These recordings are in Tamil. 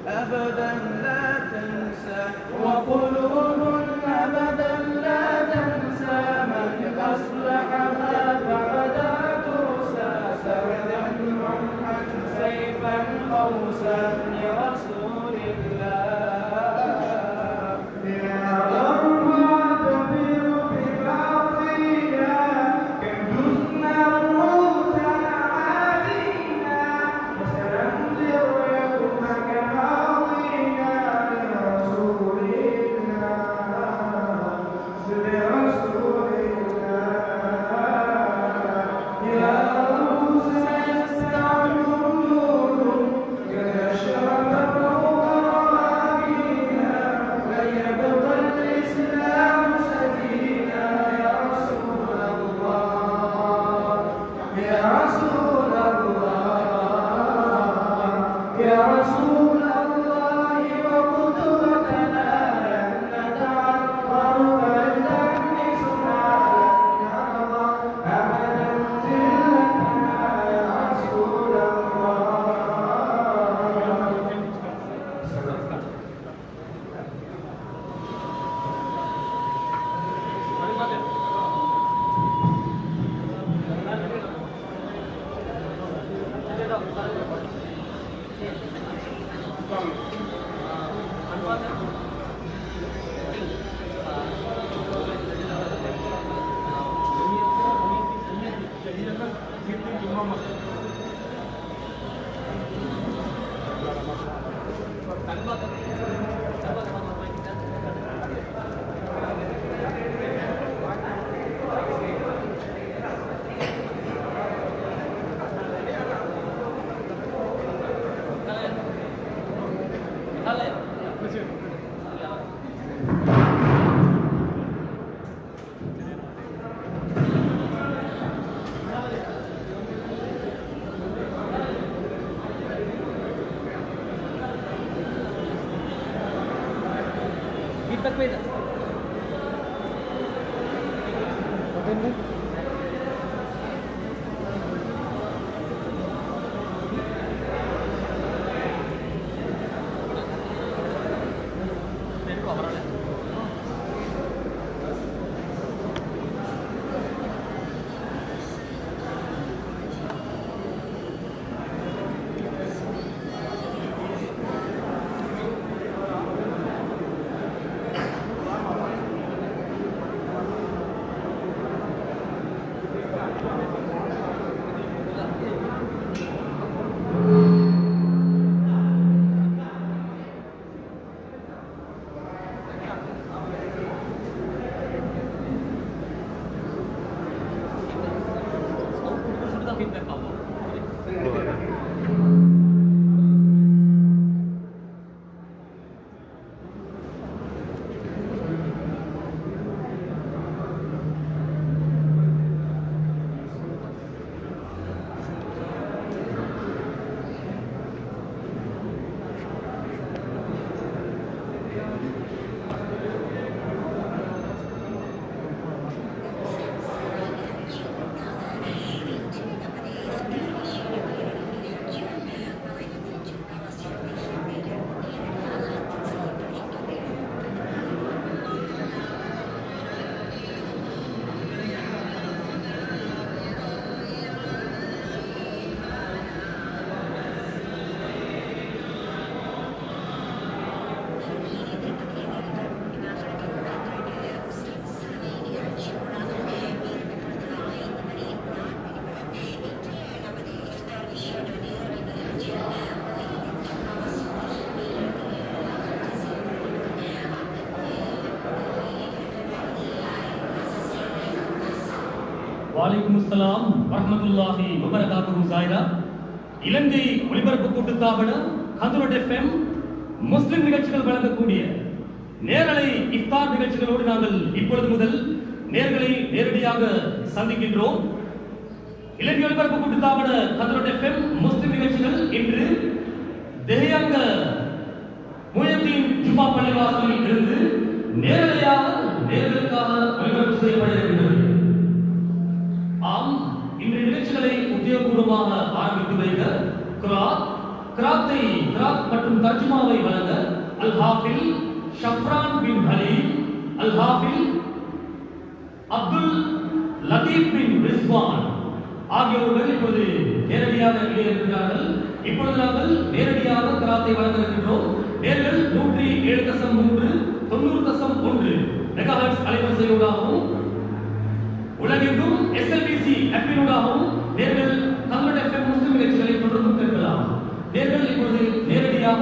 أبدا لا تنسى وقلوب أبدا لا تنسى من أصلحها فبدا ترسى سردا رمحا سيفا قوسا لرسول الله வாலைக்கும் அஸ்ஸலாம் வரஹ்மத்துல்லாஹி வபரகாத்துஹு ஜாயிரா. இலங்கை ஒலிபரப்பு கூட்டுத்தாபன ஹதுரத் எஃப்எம் முஸ்லிம் நிகழ்ச்சிகள் வழங்கக்கூடிய நேரலை இஃப்தார் நிகழ்ச்சிகளோடு நாங்கள் இப்பொழுது முதல் நேர்களை நேரடியாக சந்திக்கின்றோம். இலங்கை ஒலிபரப்பு கூட்டுத்தாபன ஹதுரத் எஃப்எம் முஸ்லிம் நிகழ்ச்சிகள் இன்று தெஹியங்க முயத்தீன் ஜும்மா பள்ளிவாசலில் இருந்து நேரலையாக நேர்களுக்காக ஒலிபரப்பு செய்யப்பட இருக்கின்றது. கௌரவமாக ஆரம்பித்து வைக்க கிராத் மற்றும் தர்ஜுமாவை வழங்க அல் ஹாஃபில் ஷஃப்ரான் பின் ஹலீல், அல் ஹாஃபில் அப்துல் லத்தீப் பின் ரிஸ்வான் ஆகியோர்கள் இப்பொழுது நேரடியாக இருக்கிறார்கள். இப்பொழுது நாங்கள் நேரடியாக கிராத்தை வழங்க இருக்கின்றோம். நேர்கள் 107.3 90.1 மெகாஹெர்ட்ஸ் அலைவரிசையோடாகவும் உலகெங்கும் SLBC ஆப்பினூடாகவும் நேர்கள் கல்வெட் FM முஸ்லிம் நிகழ்ச்சிகளை தொடர்ந்து கேட்கலாம். நேர்கள் இப்பொழுது நேரடியாக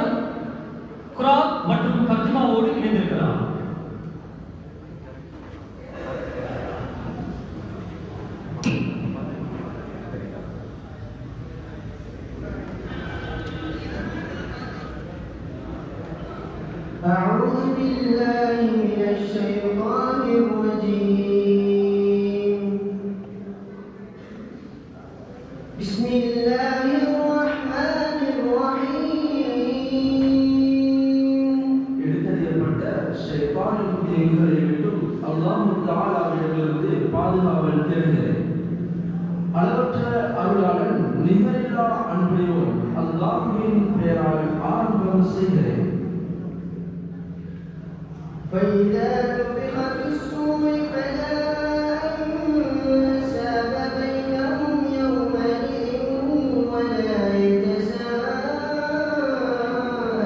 குராத் மற்றும் தர்ஜுமாவோடு இணைந்திருக்கலாம். أعوذ بالله من الشيطان الرجيم. بسم الله الرحمن الرحيم. எடுத்தறியப்பட்ட ஷைத்தானின் தீங்குகளை விட்டும் அல்லாஹ் தஆலாவிடமிருந்து பாதுகாவல் தேடுகிறேன். அளவற்ற அருளாளன் நிகரில்லா அன்பையோடு அல்லாஹ்வின் பெயரால் ஆரம்பம் செய்கிறேன். فإذا نفخ في الصور فلا أنساب بينهم يومئذ ولا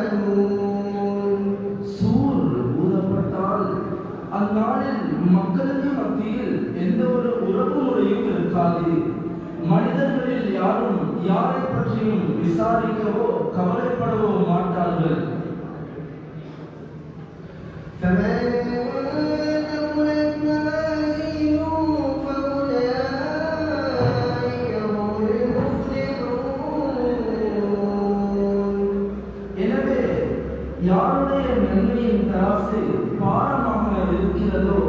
يتساءلون. சூர் ஊதப்பட்டால் அந்நாளில் மக்களுக்கு மத்தியில் எந்த ஒரு உறவு முறையும் இருக்காது. மனிதர்களில் யாரும் யாரை பற்றியும் விசாரிக்கவோ கவலைப்படவோ மாட்டார்கள். فمن ثقلت موازينه فأولئك هم المفلحون. எனவே யாருடைய நன்மையின் தராசு பாரமாக இருக்கிறதோ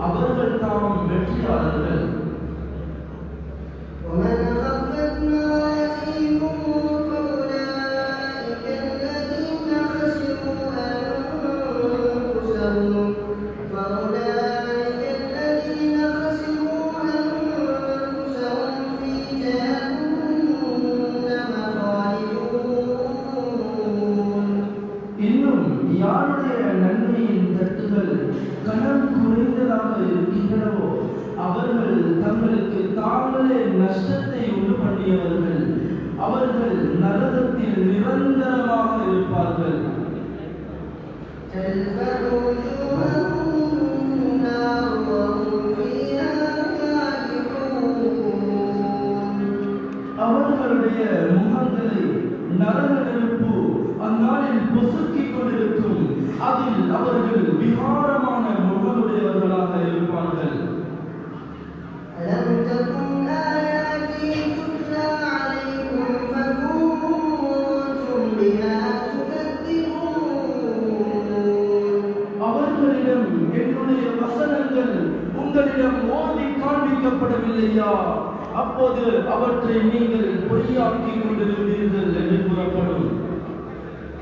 அவர்கள் தாம் வெற்றியாளர்கள். ومن خفت موازينه فأولئك الذين خسروا أنفسهم في جهنم خالدون. இன்னும் யாருடைய நன்மையின் தட்டுகள் கனம் குறைந்ததாக இருக்கின்றனவோ அவர்கள் தங்களுக்கு தாங்களே நஷ்டத்தை உண்டு பண்ணியவர்கள். அவர்கள் நரகத்தில் நிரந்தரமாக இருப்பார்கள். تلفح وجوههم النار وهم فيها كالحون. அவர்களுடைய முகங்களை நரக நெருப்பு அந்நாளில் பொசுக்கிக் கொண்டிருக்கும். அதில் அவர்கள் விகாரமான முகமுடையவர்களாக இருப்பார்கள். ألم تكن آياتي تتلى عليكم فكنتم بها تكذبون. அவர்களிடம் என்னுடைய வசனங்கள் உங்களிடம் ஓதி காண்பிக்கப்படவில்லையா? அப்போது அவற்றை நீங்கள் பொய்யாக்கிக் கொண்டிருந்தீர்கள் என்று கூறப்படும்.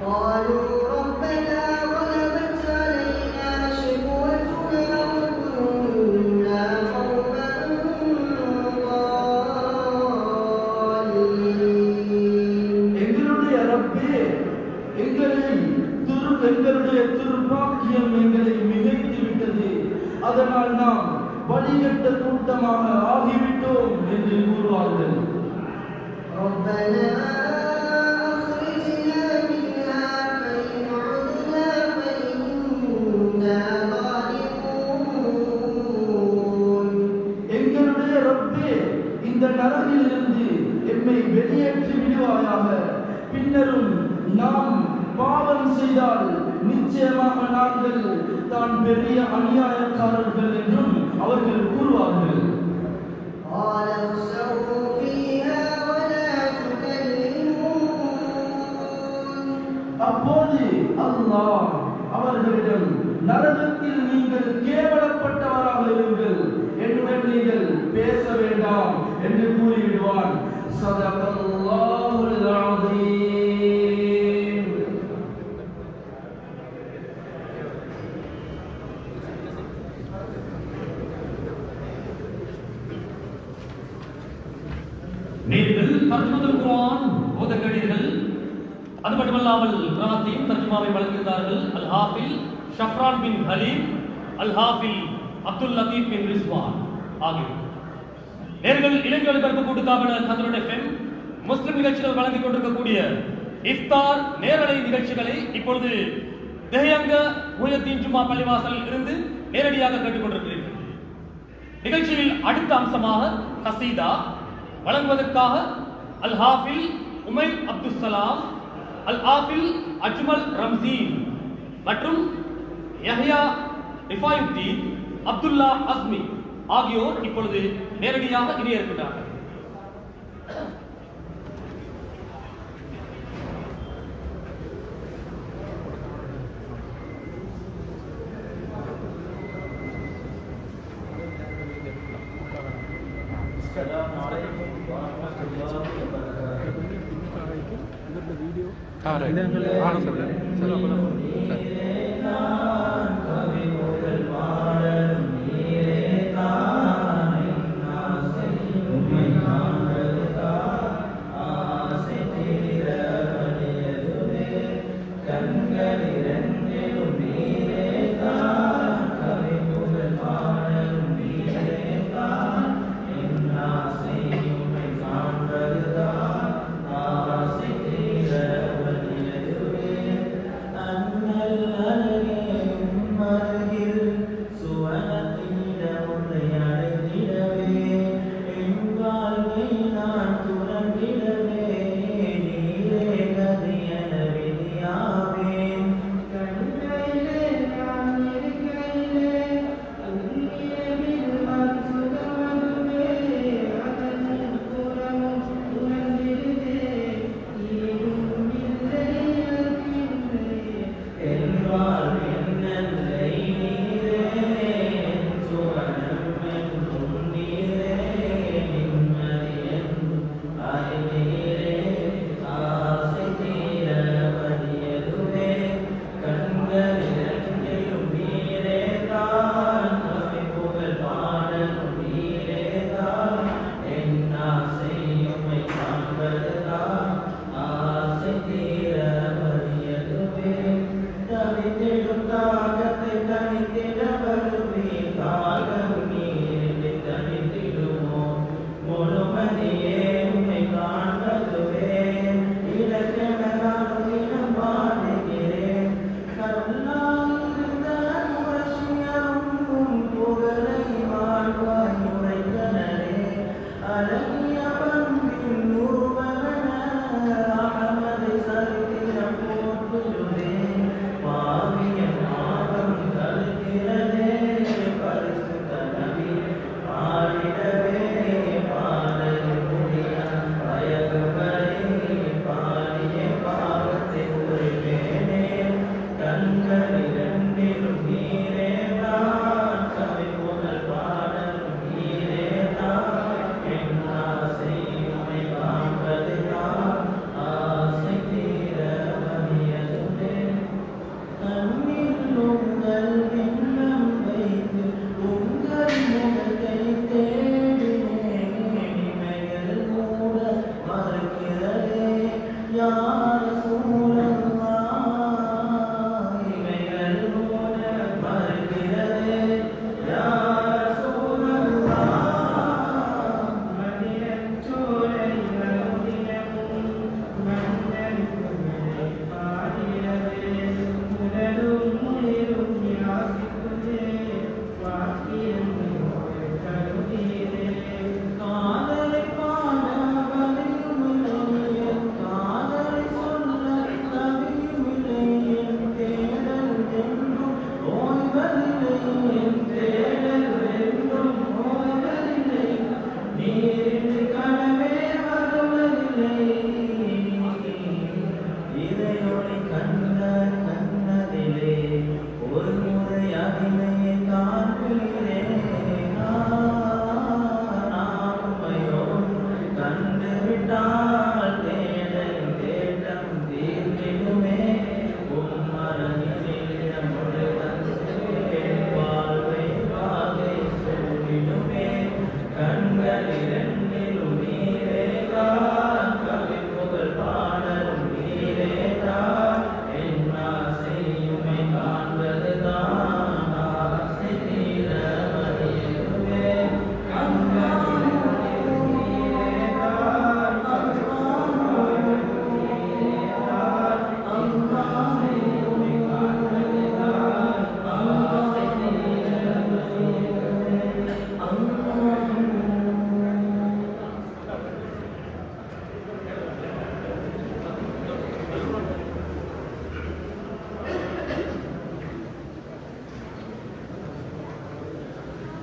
قالوا ربنا غلبت علينا شقوتنا وكنا قوما ضالين. எங்களுடைய ரப்பே, எங்களுடைய துர்பாக்கியம் எங்களை மிகைத்து விட்டது. அதனால் நாம் வழிகட்ட கூட்டமாக ஆகிவிட்டோம் என்று கூறுவார்கள். ربنا أخرجنا منها فإن عدنا فإنا ظالمون. எங்களுடைய ரப்பே, இந்த நரகிலிருந்து எம்மை வெளியேற்றி விடுவாயாக. பின்னரும் நாம் பாவம் செய்தால் நிச்சயமாக நாங்கள் தான் பெரிய அநியாயக்காரர்கள் என்றும் அவர்கள் கூறுவார்கள். قال اخسئوا فيها ولا تكلمون. அப்போது அல்லாஹ் அவர்களிடம், நரகத்தில் நீங்கள் கேவலப்பட்டவராக இருங்கள், என்னுடன் நீங்கள் பேச வேண்டாம் என்று கூறிவிடுவான். ஸதகல்லாஹுல் அஸீம். நேர்கள் தர்ஜுமத்துல் குர்ஆன் ஓத கேட்டீர்கள். அது மட்டுமல்லாமல் குர்ஆனையும் தர்ஜுமாவை வழங்கியிருந்தார்கள் அல் ஹாஃபில் ஷஃப்ரான் பின் ஹலீம், அல் ஹாஃபில் அப்துல் லத்தீப் பின் ரிஸ்வான் ஆகியோர். நேர்கள் இலங்கை ஒலிபரப்பு கூட்டுத்தாபன கதிரோன் எஃப்எம் முஸ்லிம் நிகழ்ச்சிகள் வழங்கிக் கொண்டிருக்கக்கூடிய இஃப்தார் நேரலை நிகழ்ச்சிகளை இப்பொழுது தெஹியங்க முஹியுத்தீன் ஜும்மா பள்ளிவாசலில் இருந்து நேரடியாக கேட்டுக் கொண்டிருக்கிறீர்கள். நிகழ்ச்சியில் அடுத்த அம்சமாக கசீதா வழங்குவதற்காக அல் ஹாஃபில் உமைர் அப்துல் சலாம், அல் ஹாஃபில் அஜ்மல் ரம்சீன் மற்றும் யஹ்யா ரிஃபாயுத்தீன் அப்துல்லா அஸ்மி ஆகியோர் இப்பொழுது நேரடியாக இணைய இருக்கிறார்கள்.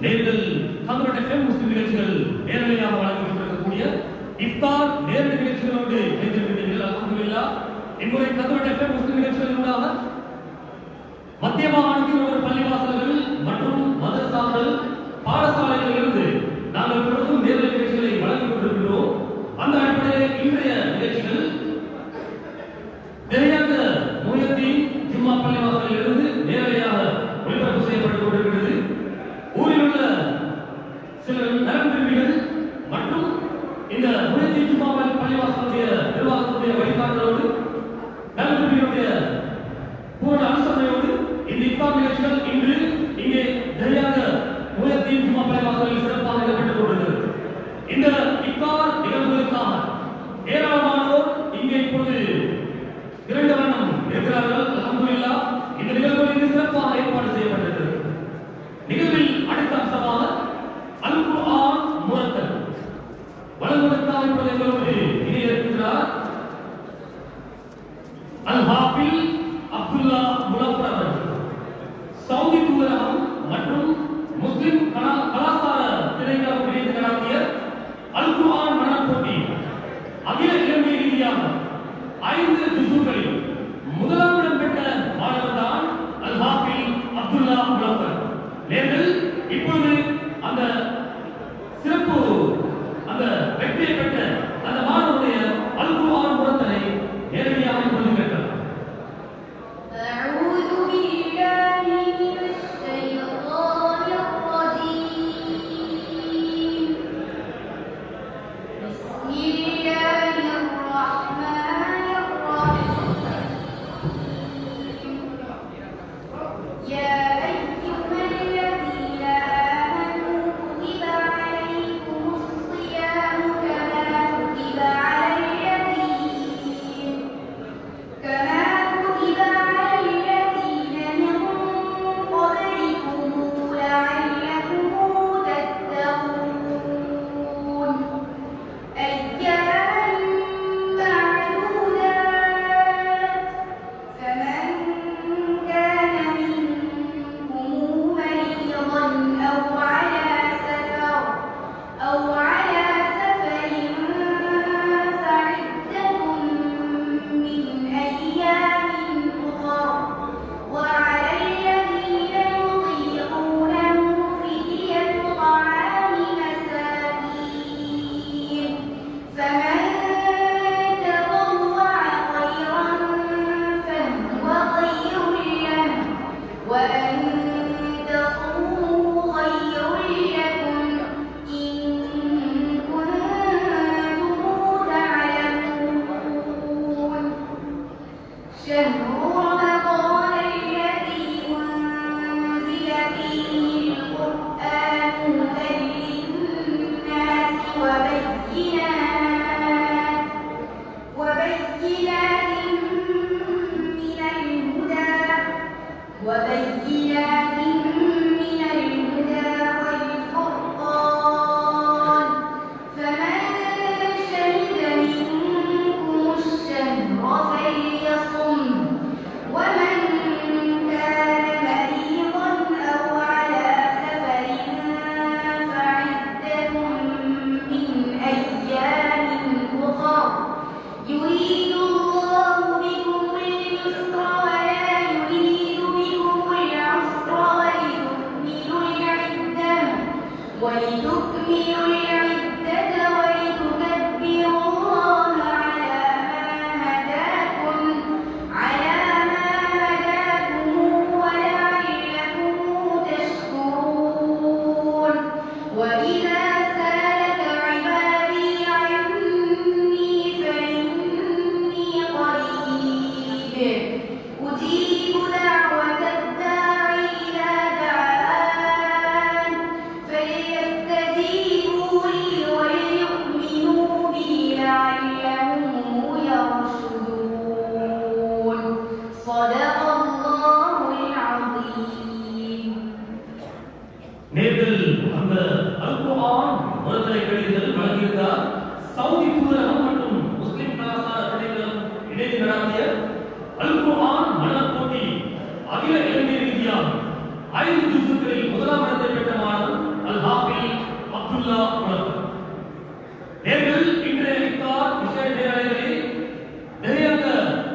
நேர்கள் தங்களுடைய FM முஸ்லிம் நிகழ்ச்சிகள் நேரடியாக வழங்கிக் கொண்டிருக்கக்கூடிய இஃப்தார் நேரடி நிகழ்ச்சிகளோடு இணைந்திருக்கிறீர்கள். அல்ஹம்துலில்லாஹ். இன்றைய தங்களுடைய FM முஸ்லிம் நிகழ்ச்சிகளினூடாக மத்திய மாகாணத்தில் உள்ள பள்ளிவாசல்கள் மற்றும் மதரசாக்கள் பாடசாலைகளிலிருந்து நாங்கள் தொடர்ந்து நேரடி நிகழ்ச்சிகளை வழங்கிக் கொண்டிருக்கிறோம். அந்த அடிப்படையில் இன்றைய நிகழ்ச்சிகள் நிறையாக முயற்சியின் ஜும்மா பள்ளிவாசலில் இருந்து நேரடியாக ஒளிபரப்பு செய்யப்பட்டுக் கொண்டிருக்கிறது. ஊரில் உள்ள சில நலன் விரும்பிகள் மற்றும் இந்த முயற்சி ஜும்மா பள்ளிவாசலுடைய நிர்வாகத்துடைய வழிகாட்டலோடு நலன் விரும்பிகளுடைய பூரண அனுசரணையோடு இந்த இஃப்தார் நிகழ்ச்சிகள் இன்று இங்கே நிறையாக முயற்சி ஜும்மா பள்ளிவாசலில் சிறப்பாக இடம்பெற்றுக் கொண்டிருக்கிறது. இந்த இஃப்தார் நிகழ்வுகளுக்காக ஏராளமானோர் இங்கே இப்பொழுது இரண்டு வண்ணம் இருக்கிறார்கள். அல்ஹம்துலில்லாஹ். இந்த நிகழ்வுகளில் சிறப்பாக ஏற்பாடு செய்யப்பட்டிருக்கிறது. நிகழ்வில் அடுத்த அம்சமாக அல் குர்ஆன் முரத்தல் வழங்குவதற்காக இப்பொழுது எங்களோடு இணைய இருக்கிறார் அல் ஹாஃபில் அப்துல்லா முலப்பர் அவர்கள். சவுதி தூதரகம் மற்றும் முஸ்லிம் கலாச்சார திணைக்களம் இணைந்து நடத்திய அல் குர்ஆன் மனப் போட்டி அகில இலங்கை ரீதியாக 5 ஜுஸுகளில் முதலாம் இடம் பெற்ற மாணவர் தான் அல் ஹாஃபில் அப்துல்லா முலப்பர். நேர்கள் இப்பொழுது அந்த சிறப்பு அந்த வெற்றியை பெற்ற அந்த மாணவருடைய அல் குர்ஆன் முரத்தலை நேரடியாக இப்பொழுது கேட்கலாம். أعوذ بالله من الشيطان الرجيم بسم الله الرحمن الرحيم يا أيها الذين آمنوا كتب عليكم الصيام كما كتب على الذين من قبلكم لعلكم تتقون أياما معدودات فمن كان منكم مريضا أو على سفر فعدة من أيام أخر وعلى الذين يطيقونه فدية طعام مساكين فمن تطوع خيرا فهو خير له وأن تصوموا خير لكم إن كنتم تعلمون شهر رمضان الذي أنزل فيه القرآن هدى للناس وبينات من الهدى والفرقان فمن شهد منكم الشهر فليصم ومن كان مريضا أو على سفر فعدة من أيام أخر يريد الله بكم اليسر ولا يريد بكم العسر ولتكملوا العدة ولتكبروا الله على ما هداكم ولعلكم تشكرون وإذا سألك عبادي عني فإني قريب أجيب دعوة الداع إذا دعان فليستجيبوا لي وليؤمنوا بي لعلهم يرشدون صدق الله العظيم. நேர்கள் அந்த அல் குர்ஆன் முரத்தலை கடிதங்கள் வழங்கியிருந்தார். சவுதி தூதரகம் மற்றும் முஸ்லிம் கலாச்சார திணைக்களம் இணைந்து நடத்திய அல் குர்ஆன் மனப் போட்டி அகில இலங்கை ரீதியாக 5 ஜுஸுகளில் முதலாம் இடத்தை பெற்ற மாணவன் அப்துல்லா உலகம். நேர்கள் இன்றைய இஃப்தார் விசேஷ நேரலைகளை நிறைய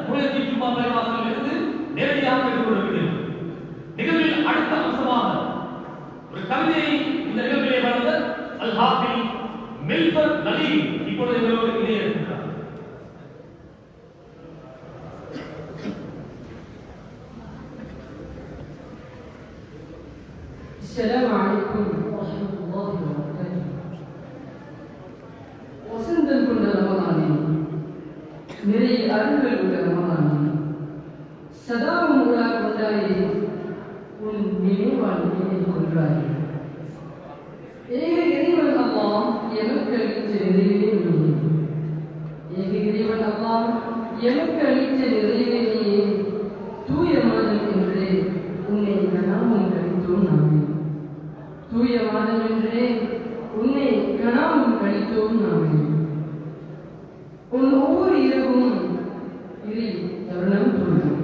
முயற்சி ஜும்மா பள்ளிவாசலில் இருந்து நேரடியாக பெற்றுக்கொண்டிருக்கிறேன். நிகழ்வில் அடுத்த அம்சமாக ஒரு கவிதையை இந்த நிகழ்விலே வளர்ந்த அல் ஹாஃபில் மில்பர் அலி இப்பொழுது எங்களோடு இணைய இருக்கிறார். السلام عليكم ورحمة الله وبركاته. வசந்தம் கொண்ட ரமதானே, நிறைய அருள்கள் உள்ள ரமதானே, சதாவும் உலா கொண்டாயே, உன் நினைவால் என்னை கொன்றாயே. ஏக இறைவன் அல்லாஹ் எமக்கு அளித்த நிறைவே நீயே. ஏக இறைவன் அல்லாஹ் எமக்கு அளித்த நிறைவே நீயே. தூய மாதம் என்று உன்னை கனாமும் கழித்தோம் நாமே. தூய மாதம் என்றே உன்னை கனாமும் கழித்தோம் நாமே. உன் ஒவ்வொரு இரவும் இறை தருணம் தோன்றும்.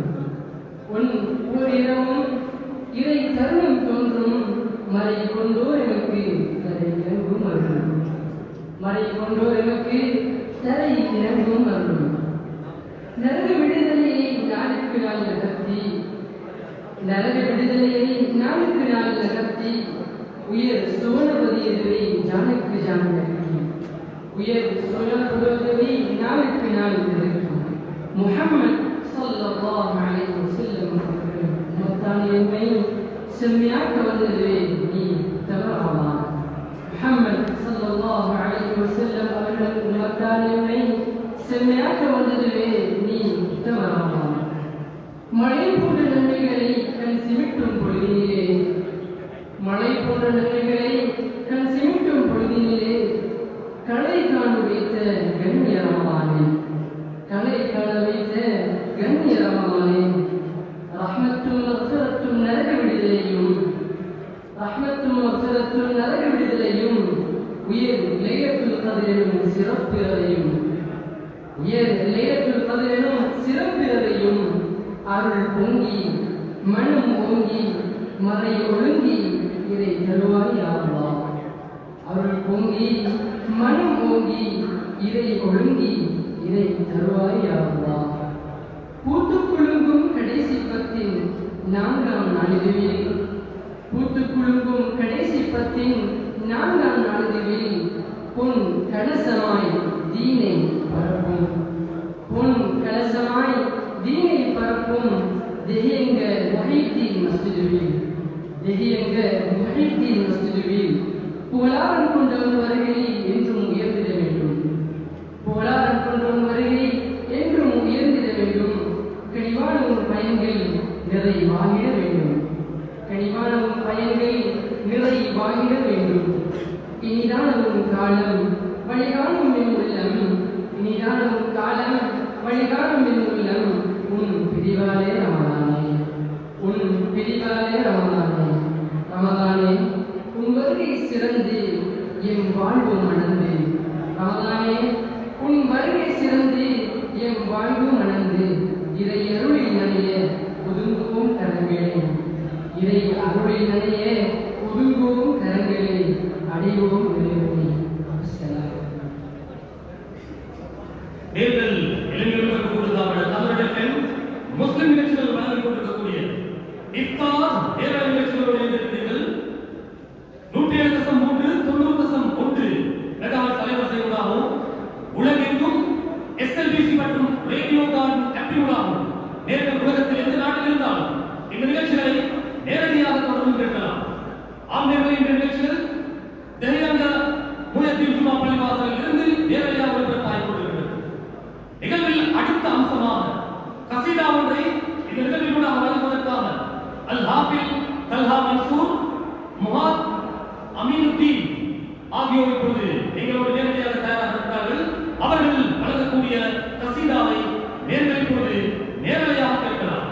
உன் ஒவ்வொரு இரவும் இறை தருணம் தோன்றும். மறை கொண்டோர் எனக்கு தரை இறங்கும் அருளும். மறை கொண்டோர் எனக்கு தரை இறங்கும் அருளும். நரக விடுதலையை நாளுக்கு நாள் நகர்த்தி, நரக விடுதலையை நாளுக்கு நாள் நகர்த்தி, உயர் சோழபதியதுவை ஜானுக்கு ஜான் நகர்த்தி, உயர் சோழபதியதுவை நாளுக்கு நாள் நகர்த்தி, முஹம்மது ஸல்லல்லாஹு அலைஹி வஸல்லம் அவர்கள் மத்தானியமை செம்மையாக்க வந்ததுவே நீ தவறாமா. முஹம்மது ஸல்லல்லாஹு அலைஹி வஸல்லம் அவர்கள் மத்தானியமை செம்மையாக்க வந்ததுவே நீ தவறாமா. மழை போன்ற நன்மைகளை கண் சிமிட்டும் பொழுதினிலே, மழை போன்ற நன்மைகளை கண் சிமிட்டும் பொழுதினிலே களை காண வைத்த கண்ணிய ரமலானே, களை காண வைத்த கண்ணிய ரமலானே, ரஹ்மத்தும் மக்ஃபிரத்தும் நரக விடுதலையும், ரஹ்மத்தும் மக்ஃபிரத்தும் நரக விடுதலையும், உயர் லைலத்துல் கத்ரிலும் சிறப்பிறரையும், உயர் லைலத்துல் கத்ரிலும் சிறப்பிறரையும் அருள் பொங்கி மனம் ஓங்கி மறை ஒழுங்கி இதை தருவாய் யா அல்லாஹ். அருள் பொங்கி மனம் ஓங்கி இதை ஒழுங்கி இதை தருவாய் யா அல்லாஹ். பூத்துக் குலுங்கும் கடைசி பத்தின் 4ஆம் நாளிதுவில், பூத்துக் குலுங்கும் கடைசி பத்தின் 4ஆம் நாளிதுவில் பொன் கலசமாய் தீனை பரப்பும், பொன் கலசமாய் தீனை பரப்பும் தெஹியங்க முஹைத்தீன் மஸ்ஜிதுவில், தெஹியங்க முஹைத்தீன் மஸ்ஜிதுவில் புகழாரம் கொண்டவன் வருகை என்றும் உயர்ந்திட வேண்டும், புகழாரம் கொண்டவன் வருகை என்றும் உயர்ந்திட வேண்டும். கனிவான உன் பயன்கள் நிறைவாகிட வேண்டும், கனிவான உன் பயன்கள் நிறைவாகிட வேண்டும். இனிதான உன் காலம் வழிகாணும் என் உள்ளம், இனிதான உன் காலம் வழிகாணும் என் உள்ளம். உன் பிரிவாலே ரமதானே, உன் பிரிவாலே ரமதானே, ரமதானே உன் வருகை சிறந்து எம் வாழ்வு மணந்து, ரமதானே உன் வருகை சிறந்து எம் வாழ்வு மணந்து, இறை அருளில் நனைய ஒதுங்குவோம் கரங்களே, இறை அருளில் நனைய ஒதுங்குவோம் கரங்களே, அடைவோம் இறைவனை. அஸ்ஸலாம். நேர்கள் இளைஞர்களுக்கு கூடுதலாக தமிழகத்தில் முஸ்லிம் நிகழ்ச்சிகள் வழங்கிக் கொண்டிருக்கக்கூடிய இஃப்தார் நேரடி நிகழ்ச்சிகளோடு இணைந்திருக்கிறீர்கள். 107.3 90.1 மெகாஹெர்ட்ஸ் அலைவரிசையூடாகவும் உலகெங்கும் எஸ்எல்பிசி மற்றும் ரேடியோ கார்டன் ஆப்பியூடாகவும் நேர்கள் உலகத்தில் எந்த நாட்டில் இருந்தாலும் இந்த நிகழ்ச்சிகளை நேரடியாக தொடர்ந்து கேட்கலாம். ஆம் நேர்கள், இந்த நிகழ்ச்சிகள் தெஹியங்க முயத்தின் ஜும்மா பள்ளிவாசலில் இருந்து நேரடியாக ஒளிபரப்பாகிக் கொண்டிருக்கிறது. நிகழ்வில் அடுத்த அம்சமாக கசீதா ஒன்றை இந்த நிகழ்வில் கூட வழங்குவதற்காக அல் ஹாஃபில் தல்ஹா மன்சூர், முஹாத் அமீனுத்தீன் ஆகியோர் இப்பொழுது எங்களோடு நேரடியாக தயாராக இருக்கிறார்கள். அவர்கள் வழங்கக்கூடிய கசீதாவை நேர்கள் இப்பொழுது நேரடியாக கேட்கலாம்.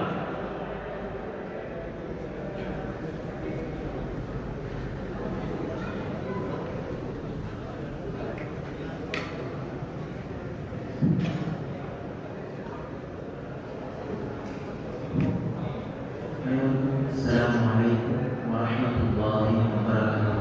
السلام عليكم ورحمة الله وبركاته.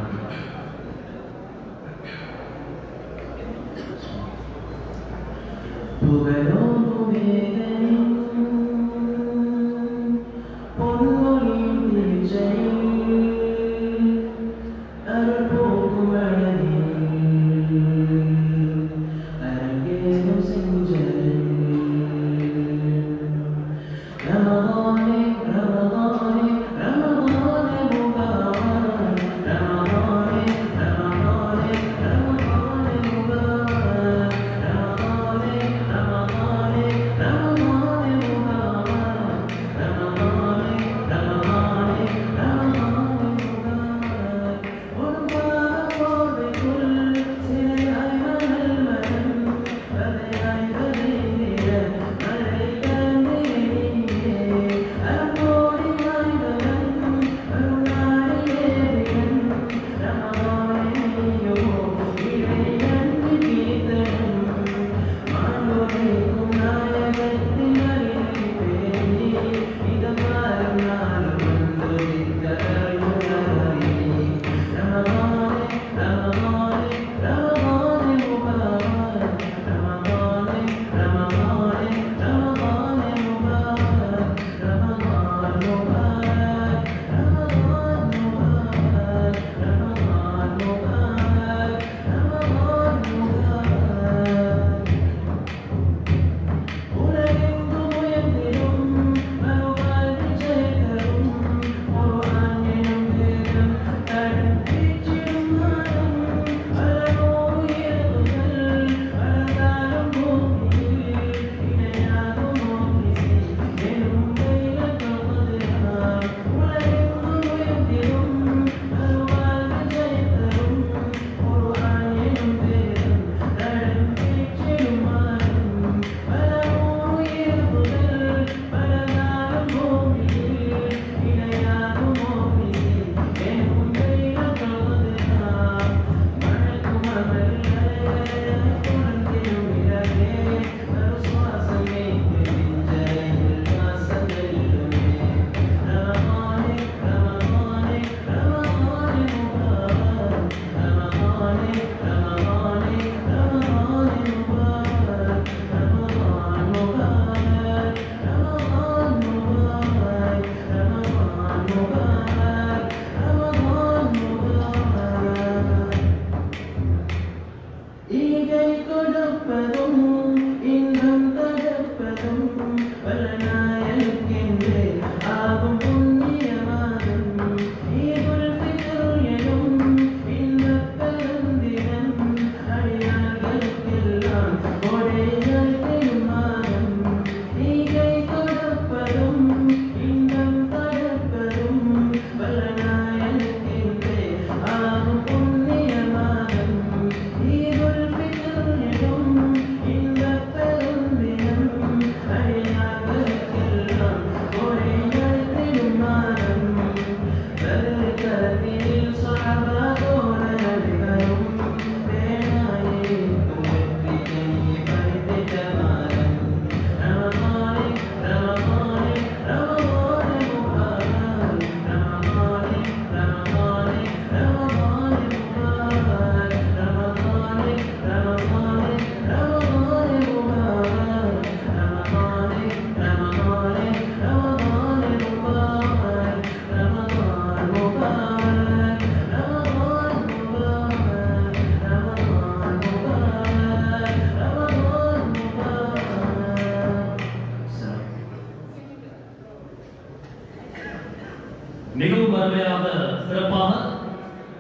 மிகவும் அருமையாக சிறப்பாக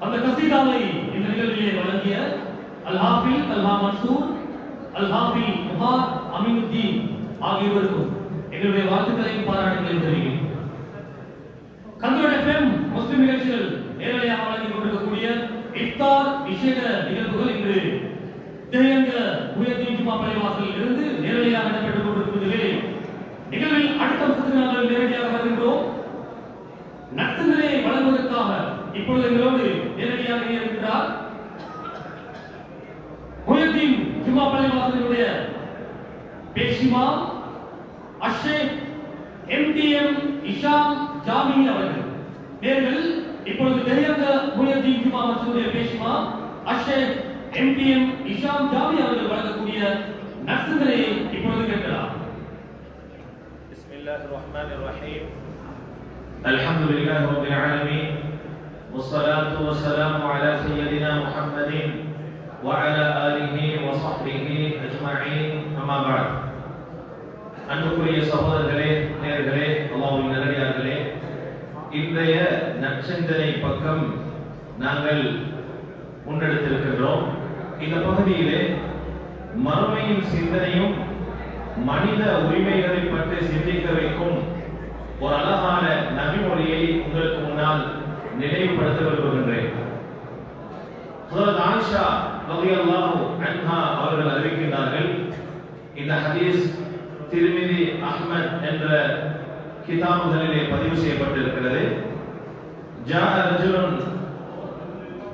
அந்த கசீதாவை இந்த நிகழ்விலே வழங்கிய அல்-ஹாஃபில் அல்ஹா மன்சூர், அல்-ஹாஃபில் முஹார் அமீனுத்தீன் ஆகியோருக்கும் எங்களுடைய வாழ்த்துக்களையும் பாராட்டுகளையும் தெரிவிக்கிறேன். கந்தூர் எஃப்எம் முஸ்லிம் நிகழ்ச்சிகள் நேரடியாக வழங்கிக் கொண்டிருக்கக்கூடிய இஃப்தார் விசேட நிகழ்வுகள் இன்று திரையங்க முயற்சியின் ஜும்மா பள்ளிவாசலில் இருந்து நேரடியாக நடைபெற்றுக் கொண்டிருக்கும் நிலையில் நிகழ்வில் அடுத்த வருஷத்துக்கு நாங்கள் நேரடியாக வருகின்றோம். நற்சிந்தனை வழங்குவதற்காக இப்பொழுது எங்களோடு நேரடியாக இருக்கிறார் முயற்சியின் ஜும்மா பள்ளிவாசலினுடைய பேஷிமா அஷேக் MTM இஷாம் ஜாமி அவர்கள். நேர்கள் இப்பொழுது திரையங்க முயற்சியின் ஜும்மா மஸ்ஜிதுடைய பேஷிமா அஷேக் MTM இஷாம் ஜாமி அவர்கள் வழங்கக்கூடிய நற்சிந்தனை இப்பொழுது கேட்கலாம். بسم الله الرحمن الرحيم الحمد لله رب العالمين والصلاة والسلام على سيدنا محمد وعلى آله وصحبه أجمعين أما بعد அன்புக்குரிய சகோதரர்களே, நேயர்களே, அல்லாஹ்வின் நல்லடியார்களே, இன்றைய நற்சிந்தனை பக்கம் நாங்கள் முன்னெடுத்திருக்கின்றோம். இந்த பகுதியிலே மறுமையின் சிந்தனையும் மனித உரிமைகளை பற்றி சிந்திக்க வைக்கும் ஒரு அழகான நபிமொழியை உங்களுக்கு முன்னால் நினைவுபடுத்த விரும்புகின்றேன். ஹஜ்ரத் ஆயிஷா ரலியல்லாஹு அன்ஹா அவர்கள் அறிவிக்கின்றார்கள், இந்த ஹதீஸ் திர்மிதி, அஹ்மத் என்ற கிதாபுகளிலே பதிவு செய்யப்பட்டிருக்கிறது. ஜாஅ ரஜுலுன்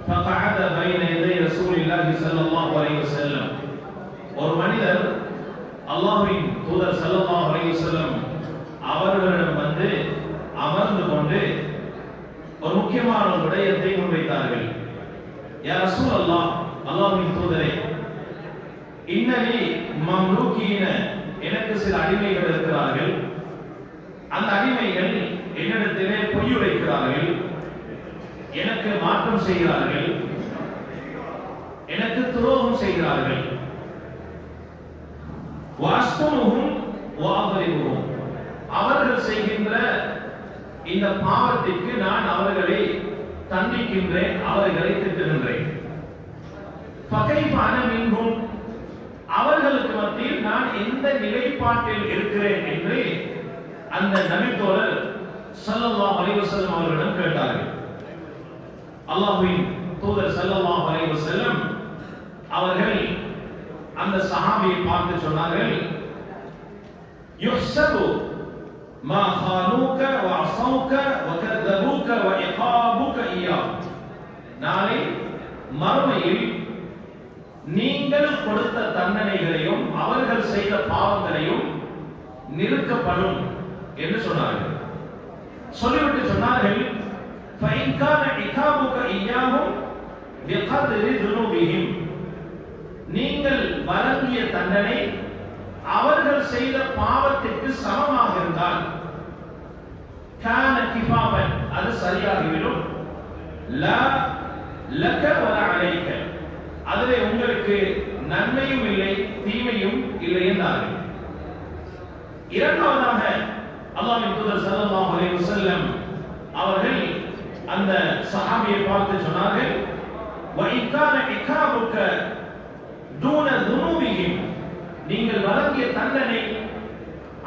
ஃபகஅத பைன யதை ரசூலில்லாஹி ஸல்லல்லாஹு அலைஹி வஸல்லம், ஒரு மனிதர் அல்லாஹ்வின் தூதர் ஸல்லல்லாஹு அலைஹி வஸல்லம் அவர்களிடம் வந்து அமர்ந்து கொண்டு ஒரு முக்கியமான விடயத்தை முன்வைத்தார்கள். யா ரசூலல்லாஹ், அல்லாஹ்வின் தூதரே, இன்னலி மம்லூகீன, எனக்கு சில அடிமைகள் இருக்கிறார்கள். அந்த அடிமைகள் என்னிடத்திலே பொய் உரைக்கிறார்கள், எனக்கு மாற்றம் செய்கிறார்கள், எனக்கு துரோகம் செய்கிறார்கள். வாஸ்தவமும் வாதரிவும், அவர்கள் செய்கின்ற இந்த பாவத்திற்கு நான் அவர்களை தண்டிக்கின்றேன், அவர்களை திட்டுகின்றேன். ஃபகைஃபான மின்ஹும், அவர்களுக்கு மத்தியில் நான் எந்த நிலைப்பாட்டில் இருக்கிறேன் என்று அந்த நபித்தோழர் ஸல்லல்லாஹு அலைஹி வஸல்லம் அவர்களிடம் கேட்டார்கள். அல்லாஹ்வின் தூதர் ஸல்லல்லாஹு அலைஹி வஸல்லம் அவர்கள் அந்த சஹாபியை பார்த்து சொன்னார்கள், யுஹ்ஸபு மா ஹானூக வ அஸௌக வ கذبூக வ இகாபுக இயா, நாளை மறுமையில் நீங்கள் கொடுத்த தண்டனைகளையும் அவர்கள் செய்த பாவங்களையும் நிறுக்கப்படும் என்று சொன்னார்கள். சொல்லிவிட்டு சொன்னார்கள், ஃபைன் கான இகாபுக இய்யாஹும் பிகத்ரி துனூபிஹிம், நீங்கள் வழங்கிய தண்டனை அவர்கள் செய்த பாவத்திற்கு சமமாக இருந்தால் கான கிஃபாபன், அது சரியாகிவிடும். லா லக வல அலைக, அதிலே உங்களுக்கு நன்மையும் இல்லை தீமையும் இல்லை என்றார்கள். இரண்டாவதாக அல்லாஹ்வின் தூதர் ஸல்லல்லாஹு அலைஹி வஸல்லம் அவர்கள் அந்த சஹாபியை பார்த்து சொன்னார்கள், வ இக்கான இகாபுக தூன துனூபிஹிம், நீங்கள் வழங்கிய தண்டனை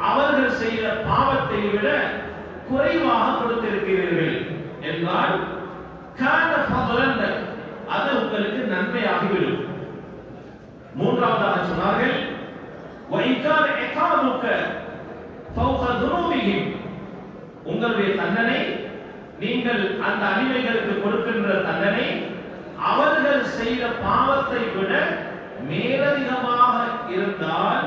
அவர்கள் செய்த பாவத்தை விட குறைவாக கொடுத்திருக்கிறீர்கள் என்றால் கான ஃபضலன், அது உங்களுக்கு நன்மையாகிவிடும். மூன்றாவதாக சொன்னார்கள், வ இக்கான இகாபுக ஃபௌக துனூபிஹிம், உங்களுடைய தண்டனை, நீங்கள் அந்த அடிமைகளுக்கு கொடுக்கின்ற தண்டனை அவர்கள் செய்த பாவத்தை விட மேலதிகமாக இருந்தால்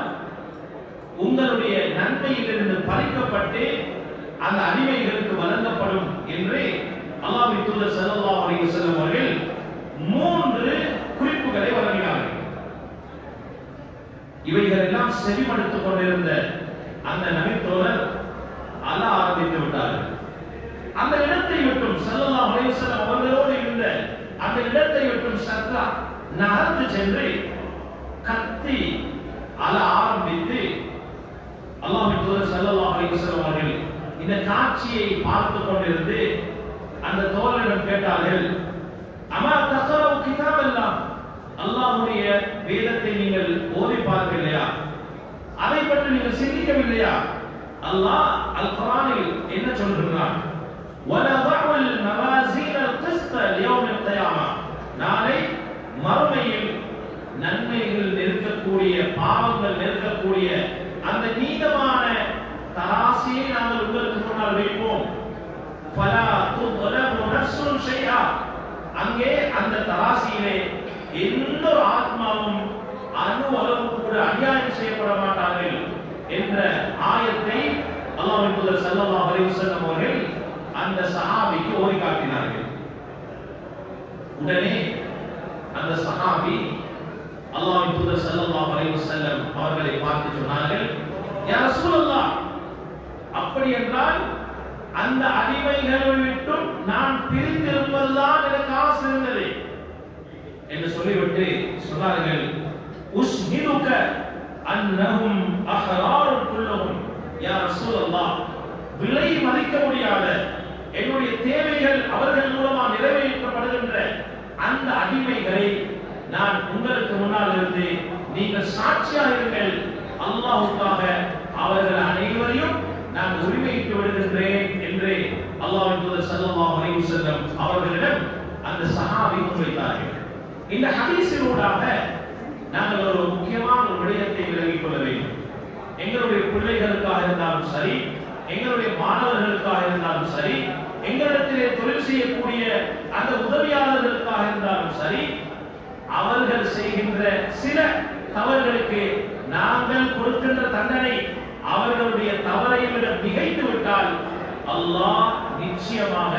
உங்களுடைய நன்மையிலிருந்து பறிக்கப்பட்டு அந்த அடிமைகளுக்கு வழங்கப்படும் என்று அல்லாஹ்வின் தூதர் ஸல்லல்லாஹு அலைஹி வஸல்லம் அவர்கள் 3 குறிப்புகளை வழங்கினார்கள். இவைகள் எல்லாம் செவிமடுத்துக் கொண்டிருந்த அந்த நபித்தோழர் அழ ஆரம்பித்து விட்டார்கள். அந்த இடத்தை விட்டும் ஸல்லல்லாஹு அலைஹி வஸல்லம் அவர்களோடு இருந்த அந்த இடத்தை விட்டும் சற்றா நகர்ந்து சென்று கத்தி அழ ஆரம்பித்து அல்லாஹ்வின் தூதர் ஸல்லல்லாஹு அலைஹி வஸல்லம் அவர்கள் இந்த காட்சியை பார்த்து கொண்டிருந்து அந்த தோழரிடம் கேட்டார்கள், அமா தக்ரவு கிதாபல்லாஹ், அல்லாஹ்வுடைய வேதத்தை நீங்கள் ஓதி பார்க்கலையா? அதை பற்றி நீங்கள் சிந்திக்கவில்லையா? அல்லாஹ் அல் குர்ஆனில் என்ன சொல்கிறான்? வலதஉல் மவாசீன அல்-கிஸ்த லியௌமில் கியாமா, நாளை மறுமையில் நன்மைகள் நிற்கக்கூடிய பாவங்கள் நிற்கக்கூடிய அந்த நீதமான தராசியை நாங்கள் உங்களுக்கு முன்னால் வைப்போம். ஃபலா துظلمு நஃப்ஸுன் ஷைஆ, அங்கே அந்த தராசியிலே எந்த ஒரு ஆத்மாவும் அணு அளவு கூட அநியாயம் செய்யப்பட மாட்டார்கள் என்ற ஆயத்தை அல்லாஹ்வின் தூதர் ஸல்லல்லாஹு அலைஹி வஸல்லம் அவர்கள் அந்த சஹாபிக்கு ஓதி காட்டினார்கள். உடனே அந்த சஹாபி அல்லாஹ்வின் தூதர் ஸல்லல்லாஹு அலைஹி வஸல்லம் அவர்களை பார்த்து சொன்னார்கள், யா ரசூலல்லாஹ், அப்படி என்றால் அந்த அடிமைகளை விட்டும் நான் பிரிந்திருப்பதுதான் எனக்கு ஆசை இருந்தது என்று சொல்லிவிட்டு சொன்னார்கள், உஸ்ஹிதுக அன்னஹும் அஹ்ராருன் குல்லுஹும். யா ரசூலல்லாஹ், விலை மதிக்க முடியாத என்னுடைய தேவைகள் அவர்கள் மூலமாக நிறைவேற்றப்படுகின்ற அந்த அடிமைகளை நான் உங்களுக்கு முன்னால் இருந்து நீங்கள் சாட்சியாக இருங்கள், அல்லாஹ்வுக்காக அவர்கள் அனைவரையும் நான் உரிமையிட்டு விடுகின்றேன் என்று அல்லாஹ்வின் தூதர் ஸல்லல்லாஹு அலைஹி வஸல்லம் அவர்களிடம் அந்த சஹாபி முன்வைத்தார்கள். இந்த ஹதீஸினூடாக நாங்கள் ஒரு முக்கியமான ஒரு விடயத்தை விளங்கிக் கொள்ள வேண்டும். எங்களுடைய பிள்ளைகளுக்காக இருந்தாலும் சரி, எங்களுடைய மாணவர்களுக்காக இருந்தாலும் சரி, எங்களிடத்திலே தொழில் செய்யக்கூடிய அந்த உதவியாளர்களுக்காக இருந்தாலும் சரி, அவர்கள் செய்கின்ற சில தவறுகளுக்கு நாங்கள் கொடுக்கின்ற தண்டனை அவர்களுடைய தவறை விட மிகைத்து விட்டால் அல்லாஹ் நிச்சயமாக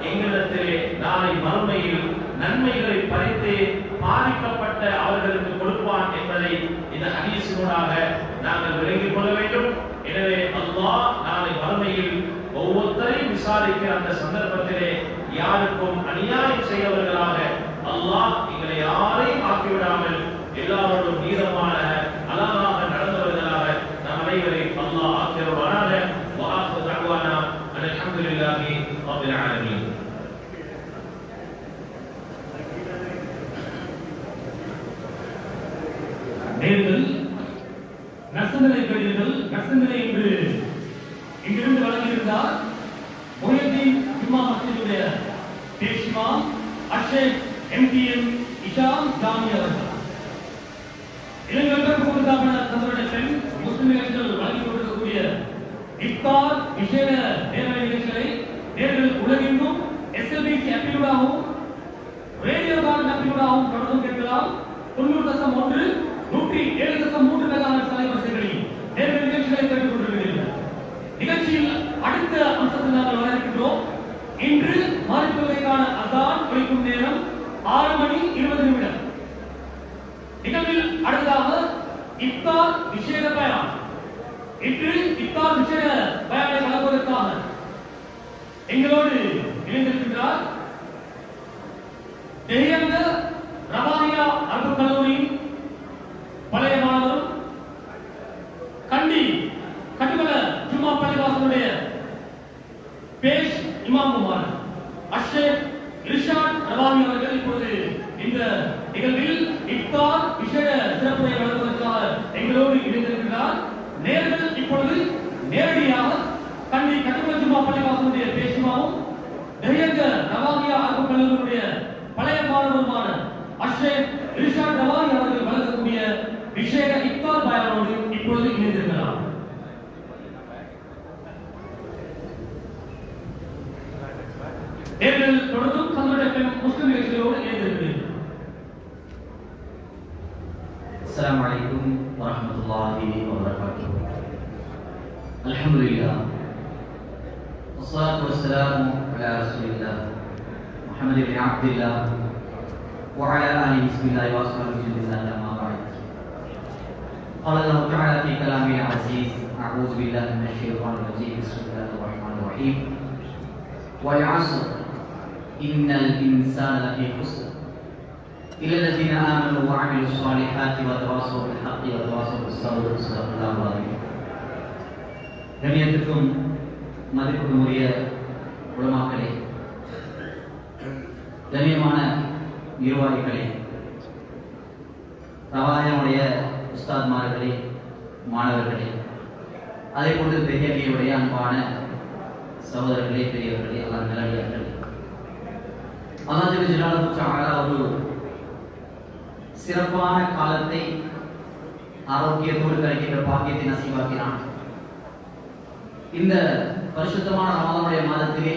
எங்களிடத்திலே நாளை மறுமையில் நன்மைகளை பறித்து பாதிக்கப்பட்ட அவர்களுக்கு கொடுப்பான் என்பதை இந்த ஹதீஸினூடாக நாங்கள் விளங்கிக் கொள்ள வேண்டும். எனவே அல்லாஹ் நாளை மறுமையில் ஒவ்வொருத்தரையும் விசாரிக்கிற அந்த சந்தர்ப்பத்திலே யாருக்கும் அநியாயம் செய்தவர்களாக அல்லாஹ் எங்களை யாரையும் ஆக்கிவிடாமல் எல்லாரோடும் நீதமான அழகாக நடந்தவர்களாக நம் அனைவரையும் அல்லாஹ் ஆக்கிரவானாக. வஆஹிரு தஅவானா அல்ஹம்துலில்லாஹி ரப்பில் ஆலமீன். நேர்கள் நசந்தனை கடிதங்கள் நசந்தனை என்று இங்கிருந்து வழங்கியிருந்தார் முஹிதீன் ஜும்மா மஸ்ஜிதுடைய பேஷ்மா அஷேக் எம்டிஎம் இஷாம் ஜாமி அவர்கள். இளைஞர்கள் கொடுத்தான தங்களுடைய பெண் முஸ்லிம் இளைஞர்கள் வழங்கிக் கொண்டிருக்கக்கூடிய இஃப்தார் விசேட நேரலை நிகழ்ச்சிகளை நேர்கள் உலகெங்கும் எஸ்எல்பிசி ஆப்பிலூடாகவும் ரேடியோ கார்டன் ஆப்பிலூடாகவும் தொடர்ந்து கேட்கலாம். 90.1 107.3 மெகாஹெர்ட்ஸ் அலைவரிசைகளில் நேரலை நிகழ்ச்சிகளை கேட்டுக் கொண்டிருக்கிறீர்கள். நிகழ்ச்சியில் அடுத்த அம்சத்தில் நாங்கள் வர இருக்கின்றோம். இன்று மாறிப்பதற்கான அசான் ஒலிக்கும் நேரம் 6:20. நிகழ்வில் அடுத்ததாக இஃப்தார் விசேட பயான். இன்று இஃப்தார் விசேட பயானை வழங்குவதற்காக எங்களோடு இணைந்திருக்கின்றார் தெரியந்த ரவானியா அரபு கல்லூரியின் பழைய மாணவர், கண்டி கட்டுமல ஜும்மா பள்ளிவாசலுடைய பேஷ் இமாமுமார் அஷேக் இர்ஷாத் ரவானி அவர்கள் இப்பொழுது இந்த நிகழ்வில் இஃப்தார் விசேட சிறப்புரை வழங்குவதற்காக எங்களோடு இணைந்திருக்கிறார். நேர்கள் இப்பொழுது நேரடியாக கண்டி கட்டுமல ஜும்மா பள்ளிவாசலுடைய பேஷ் இமாமும் தெரியந்த ரவானியா அரபு கல்லூரியுடைய பழைய மாணவருமான அஷேக் இர்ஷாத் ரவானி அவர்கள் வழங்கக்கூடிய விசேட இஃப்தார் பயானோடு இப்பொழுது இணைந்திருக்கிறார். நேர்கள் தொடர்ந்தும் தங்களுடைய முஸ்லிம் நிகழ்ச்சிகளோடு இணைந்திருக்கிறீர்கள். அஸ்ஸலாமு அலைக்கும் வரஹ்மத்துல்லாஹி வபரகாத்துஹு. அல்ஹம்துலில்லாஹ் வஸ்ஸலாத்து வஸ்ஸலாமு அலா ரசூலில்லாஹ் முஹம்மது இப்னு அப்துல்லாஹ் வ அலா ஆலிஹி பிஸ்மில்லாஹி வ அஸ்ஹாபிஹி பிஸ்மில்லாஹி அம்மா பஅத். قال الله تعالى في كلامه العزيز أعوذ بالله من الشيطان الرجيم بسم الله الرحمن الرحيم والعصر إن الإنسان لفي خسر إلا الذين آمنوا وعملوا الصالحات وتواصوا بالحق وتواصوا بالصبر صدق الله العظيم. கண்ணியத்துக்கும் மதிப்புக்கும் உரிய உலமாக்களே, கண்ணியமான நிர்வாகிகளே, ரவானியாவுடைய உஸ்தாத்மார்களே, மாணவர்களே, அதே போன்று பெரியவர்களுடைய அன்பான சகோதரர்களே, பெரியவர்களே, அல்லாஹ் நல்லடியார்களே, அல்லாஹ் ஜல்ல ஜலாலுஹு தஆலா ஒரு சிறப்பான காலத்தை ஆரோக்கியத்தோடு கிடைக்கின்ற பாக்கியத்தை நசீபாக்கினான். இந்த பரிசுத்தமான ரமலானுடைய மாதத்திலே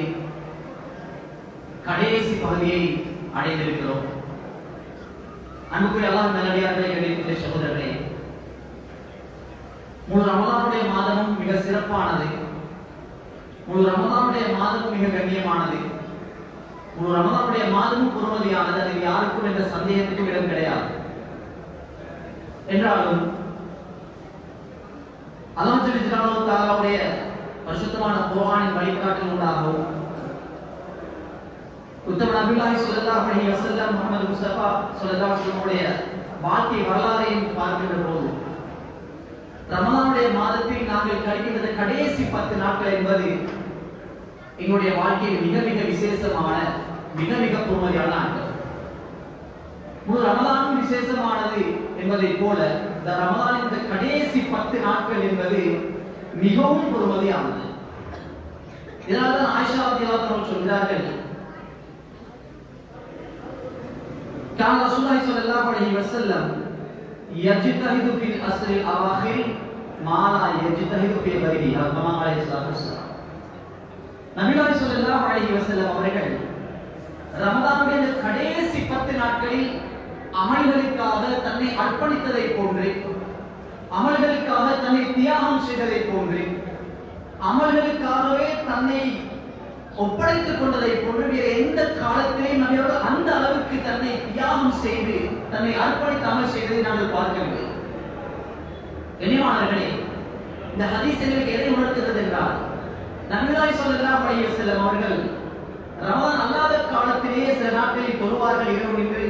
கடைசி பகுதியை அடைந்திருக்கிறோம். அன்புக்குரிய அல்லாஹ் நல்லடியார்களே, எங்களுடைய சகோதரர்களே, முழு ரமலானுடைய மாதமும் மிக சிறப்பானது. முழு ரமலானுடைய மாதமும் மிக கண்ணியமானது. முழு ரமலானுடைய மாதமும் பொறுமதியானது. அதில் யாருக்கும் எந்த சந்தேகத்துக்கும் இடம் கிடையாது. என்றாலும் அல்லாஹ் ஜல்ல தஆலாவுடைய பரிசுத்தமான குர்ஆனின் வழிகாட்டுதலாகவும் உத்தம நபிகள் ஸல்லல்லாஹு அலைஹி வஸல்லம் முஹம்மது முஸ்தபா ஸல்லல்லாஹு அலைஹி வஸல்லம் வாழ்க்கை வரலாறையும் பார்க்கின்ற போது ரமலானுடைய மாதத்தில் நாங்கள் கழிக்கின்ற கடைசி 10 நாட்கள் என்பது எங்களுடைய வாழ்க்கையில் மிக மிக விசேஷமான மிக மிக பொறுமையான நாட்கள். முழு ரமலானும் விசேஷமானது என்பதை போல இந்த ரமலானின் இந்த கடைசி 10 நாட்கள் என்பது மிகவும் பொறுமதியானது. இதனால்தான் ஆயிஷா ரலியல்லாஹு அன்ஹா சொல்கிறார்கள், كان رسول الله صلى الله عليه وسلم يجتهد في الأسر الأواخر ما لا يجتهد في غيره كما قال الصلاة والسلام. நபிகள் ஸல்லல்லாஹு அலைஹி வஸல்லம் அவர்கள் ரமலானுடைய கடைசி 10 நாட்களில் அமல்களுக்காக தன்னை அர்ப்பணித்ததை போன்று, அமல்களுக்காக தன்னை தியாகம் செய்ததை போன்று, அமல்களுக்காகவே தன்னை ஒப்படைத்துக் கொண்டதை போன்று வேறு எந்த காலத்திலேயும் நபியோடு அந்த அளவுக்கு தன்னை தியாகம் செய்து தன்னை அர்ப்பணித்து அமல் செய்ததை நாங்கள் பார்க்கவில்லை. கண்ணியமானவர்களே, இந்த ஹதீஸ் எங்களுக்கு எதை உணர்த்துகிறது என்றால், நபிகள் ஸல்லல்லாஹு அலைஹி வஸல்லம் அவர்கள் ரமலான் அல்லாத காலத்திலேயே சில நாட்களில் தொழுவார்கள் இரவு நின்று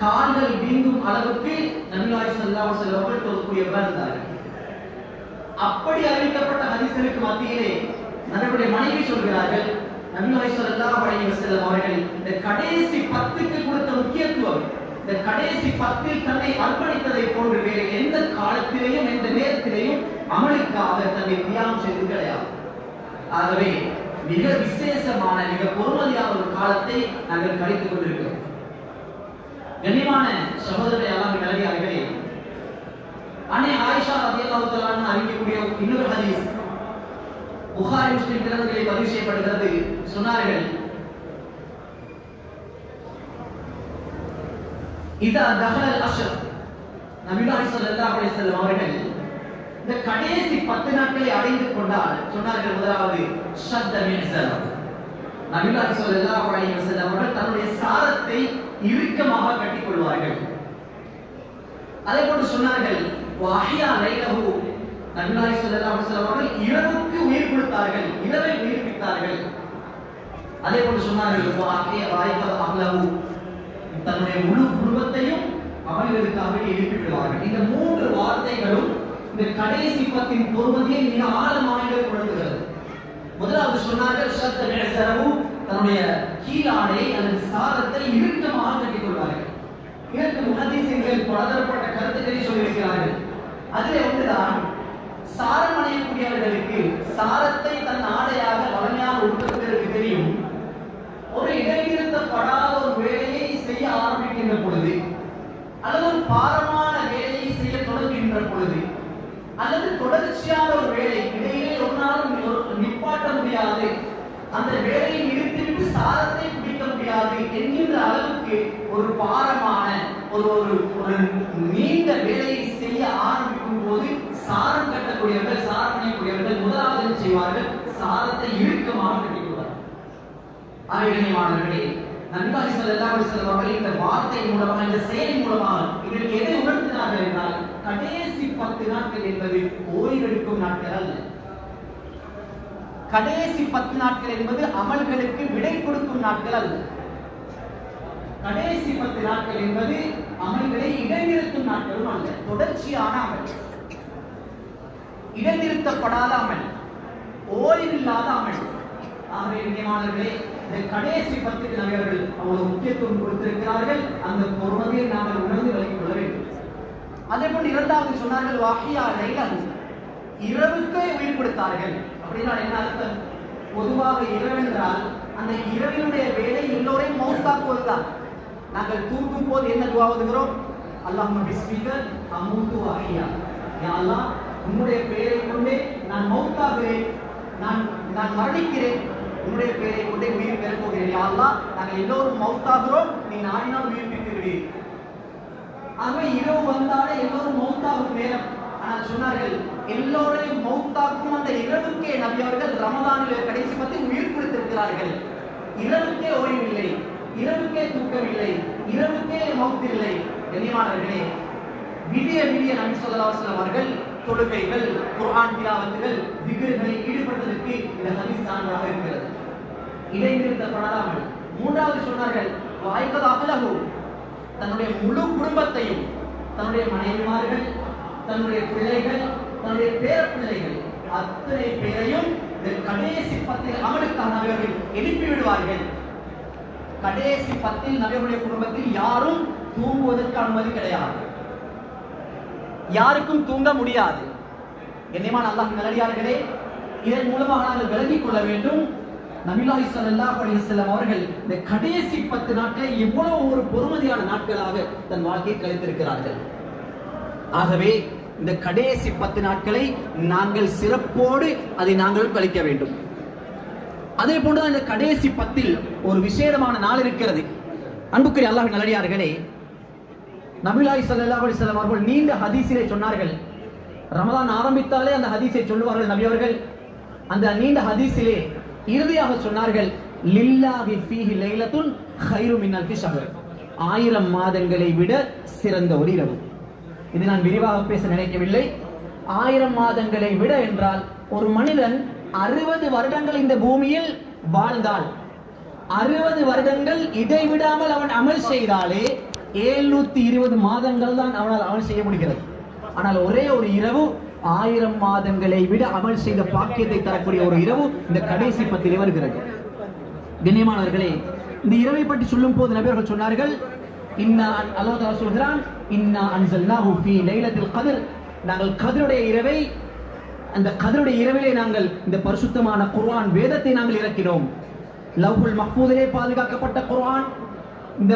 கால்கள் வீங்கும் அளவுக்கு நபிகள் ஸல்லல்லாஹு அலைஹி வஸல்லம் அவர்கள் தொழக்கூடியவர்கள் இருந்தார்கள். அப்படி அறிவிக்கப்பட்ட ஹதீஸ்களுக்கு மத்தியிலே நபியுடைய மனைவி சொல்கிறார்கள், நபிகள் ஸல்லல்லாஹு அலைஹி வஸல்லம் அவர்கள் இந்த கடைசி 10க்கு கொடுத்த முக்கியத்துவம், இந்த கடைசி 10ல் தன்னை அர்ப்பணித்ததை போன்று வேறு எந்த காலத்திலேயும் எந்த நேரத்திலேயும் அமலுக்காக தன்னை தியாகம் செய்து கிடையாது. ஆகவே மிக விசேஷமான மிக பொறுமதியான ஒரு காலத்தை நாங்கள் கழித்துக் கொண்டிருக்கிறோம். கண்ணியமான சகோதரரை எல்லாம் நல்லடியார்களே, அன்னை ஆயிஷா ரலியல்லாஹு தஆலா அன்ஹா அறிவிக்கக்கூடிய இன்னொரு ஹதீஸ் புகாரி முஸ்லிம் கிரந்தங்களில் பதிவு செய்யப்படுகிறது. சொன்னார்கள், இதா தஹலல் அஷ்ர், நபிகள் ஸல்லல்லாஹு அலைஹி வஸல்லம் அவர்கள் இந்த கடைசி 10 நாட்களை அடைந்து கொண்டால் சொன்னார்கள், முதலாவது ஷத்த மிஸர், நபிகள் ஸல்லல்லாஹு அலைஹி வஸல்லம் அவர்கள் தன்னுடைய சாரத்தை இறுக்கமாக கட்டிக் கொள்வார்கள். அதே போன்று சொன்னார்கள், வஹியா லைலஹு, நபிகள் ஸல்லல்லாஹு அலைஹி வஸல்லம் அவர்கள் இரவுக்கு உயிர் கொடுத்தார்கள், இரவை உயிர்ப்பித்தார்கள். அதே போன்று சொன்னார்கள், வஹியா ராயிஹா அஹ்லஹு, தன்னுடைய முழு குடும்பத்தையும் அமல்களுக்காக எழுப்பி விடுவார்கள். இந்த 3 வார்த்தைகளும் இந்த கடைசி 10 பொறுமதியை மிக ஆழமாக கொடுக்கிறது. முதலாவது சொன்னார்கள், ஷத்த மிஸரஹு, தன்னுடைய கீழாடை அல்லது சாரத்தை இறுக்கமாக கட்டிக் கொள்வார்கள். இதற்கு முஹத்திஸீன்கள் பலதரப்பட்ட கருத்துக்களை சொல்லியிருக்கிறார்கள். அதிலே ஒன்றுதான், சாரம் அணியக்கூடியவர்களுக்கு சாரத்தை தன் ஆடையாக வளமையாக உட்படுத்துவதற்கு தெரியும். ஒரு இடைநிறுத்தப்படாத ஒரு வேலையை செய்ய ஆரம்பிக்கின்ற பொழுது, அல்லது ஒரு பாரமான வேலையை செய்ய தொடங்குகின்ற பொழுது, அல்லது தொடர்ச்சியான ஒரு வேலை இடையிலே ஒரு நாளும் நிப்பாட்ட முடியாது, அந்த வேலையை நிறுத்திவிட்டு சாரத்தை பிடிக்க முடியாது என்கின்ற அளவுக்கு ஒரு பாரமான ஒரு நீண்ட வேலையை செய்ய ஆரம்பிக்கும் போது சாரம் கட்டக்கூடியவர்கள், சாரம் அணியக்கூடியவர்கள் முதலாவது செய்வார்கள், சாரத்தை இறுக்கமாக கட்டிக்கொள்வார்கள். ஆகியமானவர்களே, நபிகள் ஸல்லல்லாஹு அலைஹி வஸல்லம் அவர்கள் இந்த வார்த்தை மூலமாக, இந்த செயலின் மூலமாக இதற்கு எதை உணர்த்தினார்கள் என்றால், கடைசி 10 நாட்கள் என்பது ஓய்வெடுக்கும் நாட்கள் அல்ல. கடைசி 10 நாட்கள் என்பது அமல்களுக்கு விடை கொடுக்கும் நாட்கள் அல்ல. கடைசி 10 நாட்கள் என்பது அமல்களை இடைநிறுத்தும் நாட்களும் அல்ல. தொடர்ச்சியான அமல், இடைநிறுத்தப்படாத அமல், ஓய்வில்லாத அமல். ஆகவே முக்கியமானவர்களே, இந்த கடைசி 10க்கு நபியவர்கள் அவ்வளவு முக்கியத்துவம் கொடுத்திருக்கிறார்கள். அந்த பொறுமதியை நாங்கள் உணர்ந்து விளங்கிக் கொள்ள வேண்டும். அதே போன்று இரண்டாவது சொன்னார்கள், வஹியா லைலஹு, இரவுக்கே உயிர் கொடுத்தார்கள். அப்படின்னா என்ன அர்த்தம்? பொதுவாக இரவு என்றால் அந்த இரவினுடைய வேலை எல்லோரையும் மௌத்தாக்குவதுதான். நாங்கள் தூங்கும் போது என்ன துஆ ஓதுகிறோம்? அல்லாஹும்ம பிஸ்மிக அமூது வ அஹ்யா, யா அல்லாஹ், உன்னுடைய பெயரை கொண்டே நான் மௌத்தாகிறேன், நான் மரணிக்கிறேன், உன்னுடைய பெயரை கொண்டே உயிர் பெறப் போகிறேன். யா அல்லாஹ், நாங்கள் எல்லோரும் மௌத்தாகிறோம், நீ நாடினால் உயிர்ப்பித்து விடு. ஆகவே இரவு வந்தாலே எல்லோரும் மௌத்தாகும் நேரம். ஆனால் சொன்னார்கள், எல்லோரையும் மௌத்தாக்கும் அந்த இரவுக்கே நபி அவர்கள் ரமலானில் கடைசி 10 உயிர் கொடுத்திருக்கிறார்கள். இரவுக்கே ஓய்வில்லை, இரவுக்கே தூக்கமில்லை, இரவுக்கே மௌத்தில்லை. கண்ணியமானவர்களே, விடிய விடிய நபி ஸல்லல்லாஹு அலைஹி வஸல்லம் அவர்கள் தொழுகைகள், குர்ஆன் திலாவத்துகள், திக்ர்களில் ஈடுபடுவதற்கு இந்த ஹதீஸ் சான்றாக இருக்கிறது. இடைநிறுத்தப்படாமல் மூன்றாவது சொன்னார்கள், வாய்க்கத அகலஹு, தன்னுடைய முழு குடும்பத்தையும், தன்னுடைய மனைவிமார்கள், தன்னுடைய பிள்ளைகள், தன்னுடைய பேர பிள்ளைகள் அத்தனை பேரையும் இந்த கடைசி 10 அமலுக்காக நபியவர்கள் எழுப்பி விடுவார்கள். கடைசி 10 நபியவருடைய குடும்பத்தில் யாரும் தூங்குவதற்கு அனுமதி கிடையாது, யாருக்கும் தூங்க முடியாது. கண்ணியமான அல்லாஹ்வின் நல்லடியார்களே, இதன் மூலமாக நாங்கள் விளங்கிக் கொள்ள வேண்டும், நபியுல்லாஹி ஸல்லல்லாஹு அலைஹி வஸல்லம் அவர்கள் இந்த கடைசி 10 நாட்களை எவ்வளவு ஒரு பொறுமதியான நாட்களாக தன் வாழ்க்கையை கழித்திருக்கிறார்கள். ஆகவே இந்த கடைசி 10 நாட்களை நாங்கள் சிறப்போடு அதை நாங்கள் கழிக்க வேண்டும். அதே போன்றுதான் இந்த கடைசி 10 ஒரு விசேடமான நாள் இருக்கிறது. அன்புக்குரிய அல்லாஹ்வின் நல்லடியார்களே, நபியுல்லாஹி ஸல்லல்லாஹு அலைஹி வஸல்லம் அவர்கள் நீண்ட ஹதீஸிலே சொன்னார்கள். ரமலான் ஆரம்பித்தாலே அந்த ஹதீஸை சொல்லுவார்கள் நபி அவர்கள். அந்த நீண்ட ஹதீஸிலே இறுதியாக சொன்னார்கள், லில்லாஹி ஃபீஹி லைலத்துன் கைரு மின் அல்ஃபி ஷஹர், 1000 மாதங்களை விட சிறந்த ஒரு இரவு. இது நான் விரிவாக பேச நினைக்கவில்லை. 1000 மாதங்களை விட என்றால் ஒரு மனிதன் 60 வருடங்கள் இந்த பூமியில் வாழ்ந்தால், 60 வருடங்கள் இடைவிடாமல் அவன் அமல் செய்தாலே 720 மாதங்கள் தான் அவனால் அமல் செய்ய முடிகிறது. ஆனால் ஒரே ஒரு இரவு 1000 மாதங்களை விட அமல் செய்த பாக்கியத்தை தரக்கூடிய ஒரு இரவு இந்த கடைசி 10 வருகிறது. கண்ணியமானவர்களே, இந்த இரவை பற்றி சொல்லும் போது நபியர்கள் சொன்னார்கள், அல்லாஹ் தஆலா சொல்கிறான், இன்னா அன்ஸல்னாஹு ஃபீ லைலத்தில் கத்ர், நாங்கள் கத்ருடைய இரவை, அந்த கத்ருடைய இரவிலே நாங்கள் இந்த பரிசுத்தமான குர்ஆன் வேதத்தை நாங்கள் இறக்கினோம். லவ்ஹுல் மஹ்ஃபூதிலே பாதுகாக்கப்பட்ட குர்ஆன், இந்த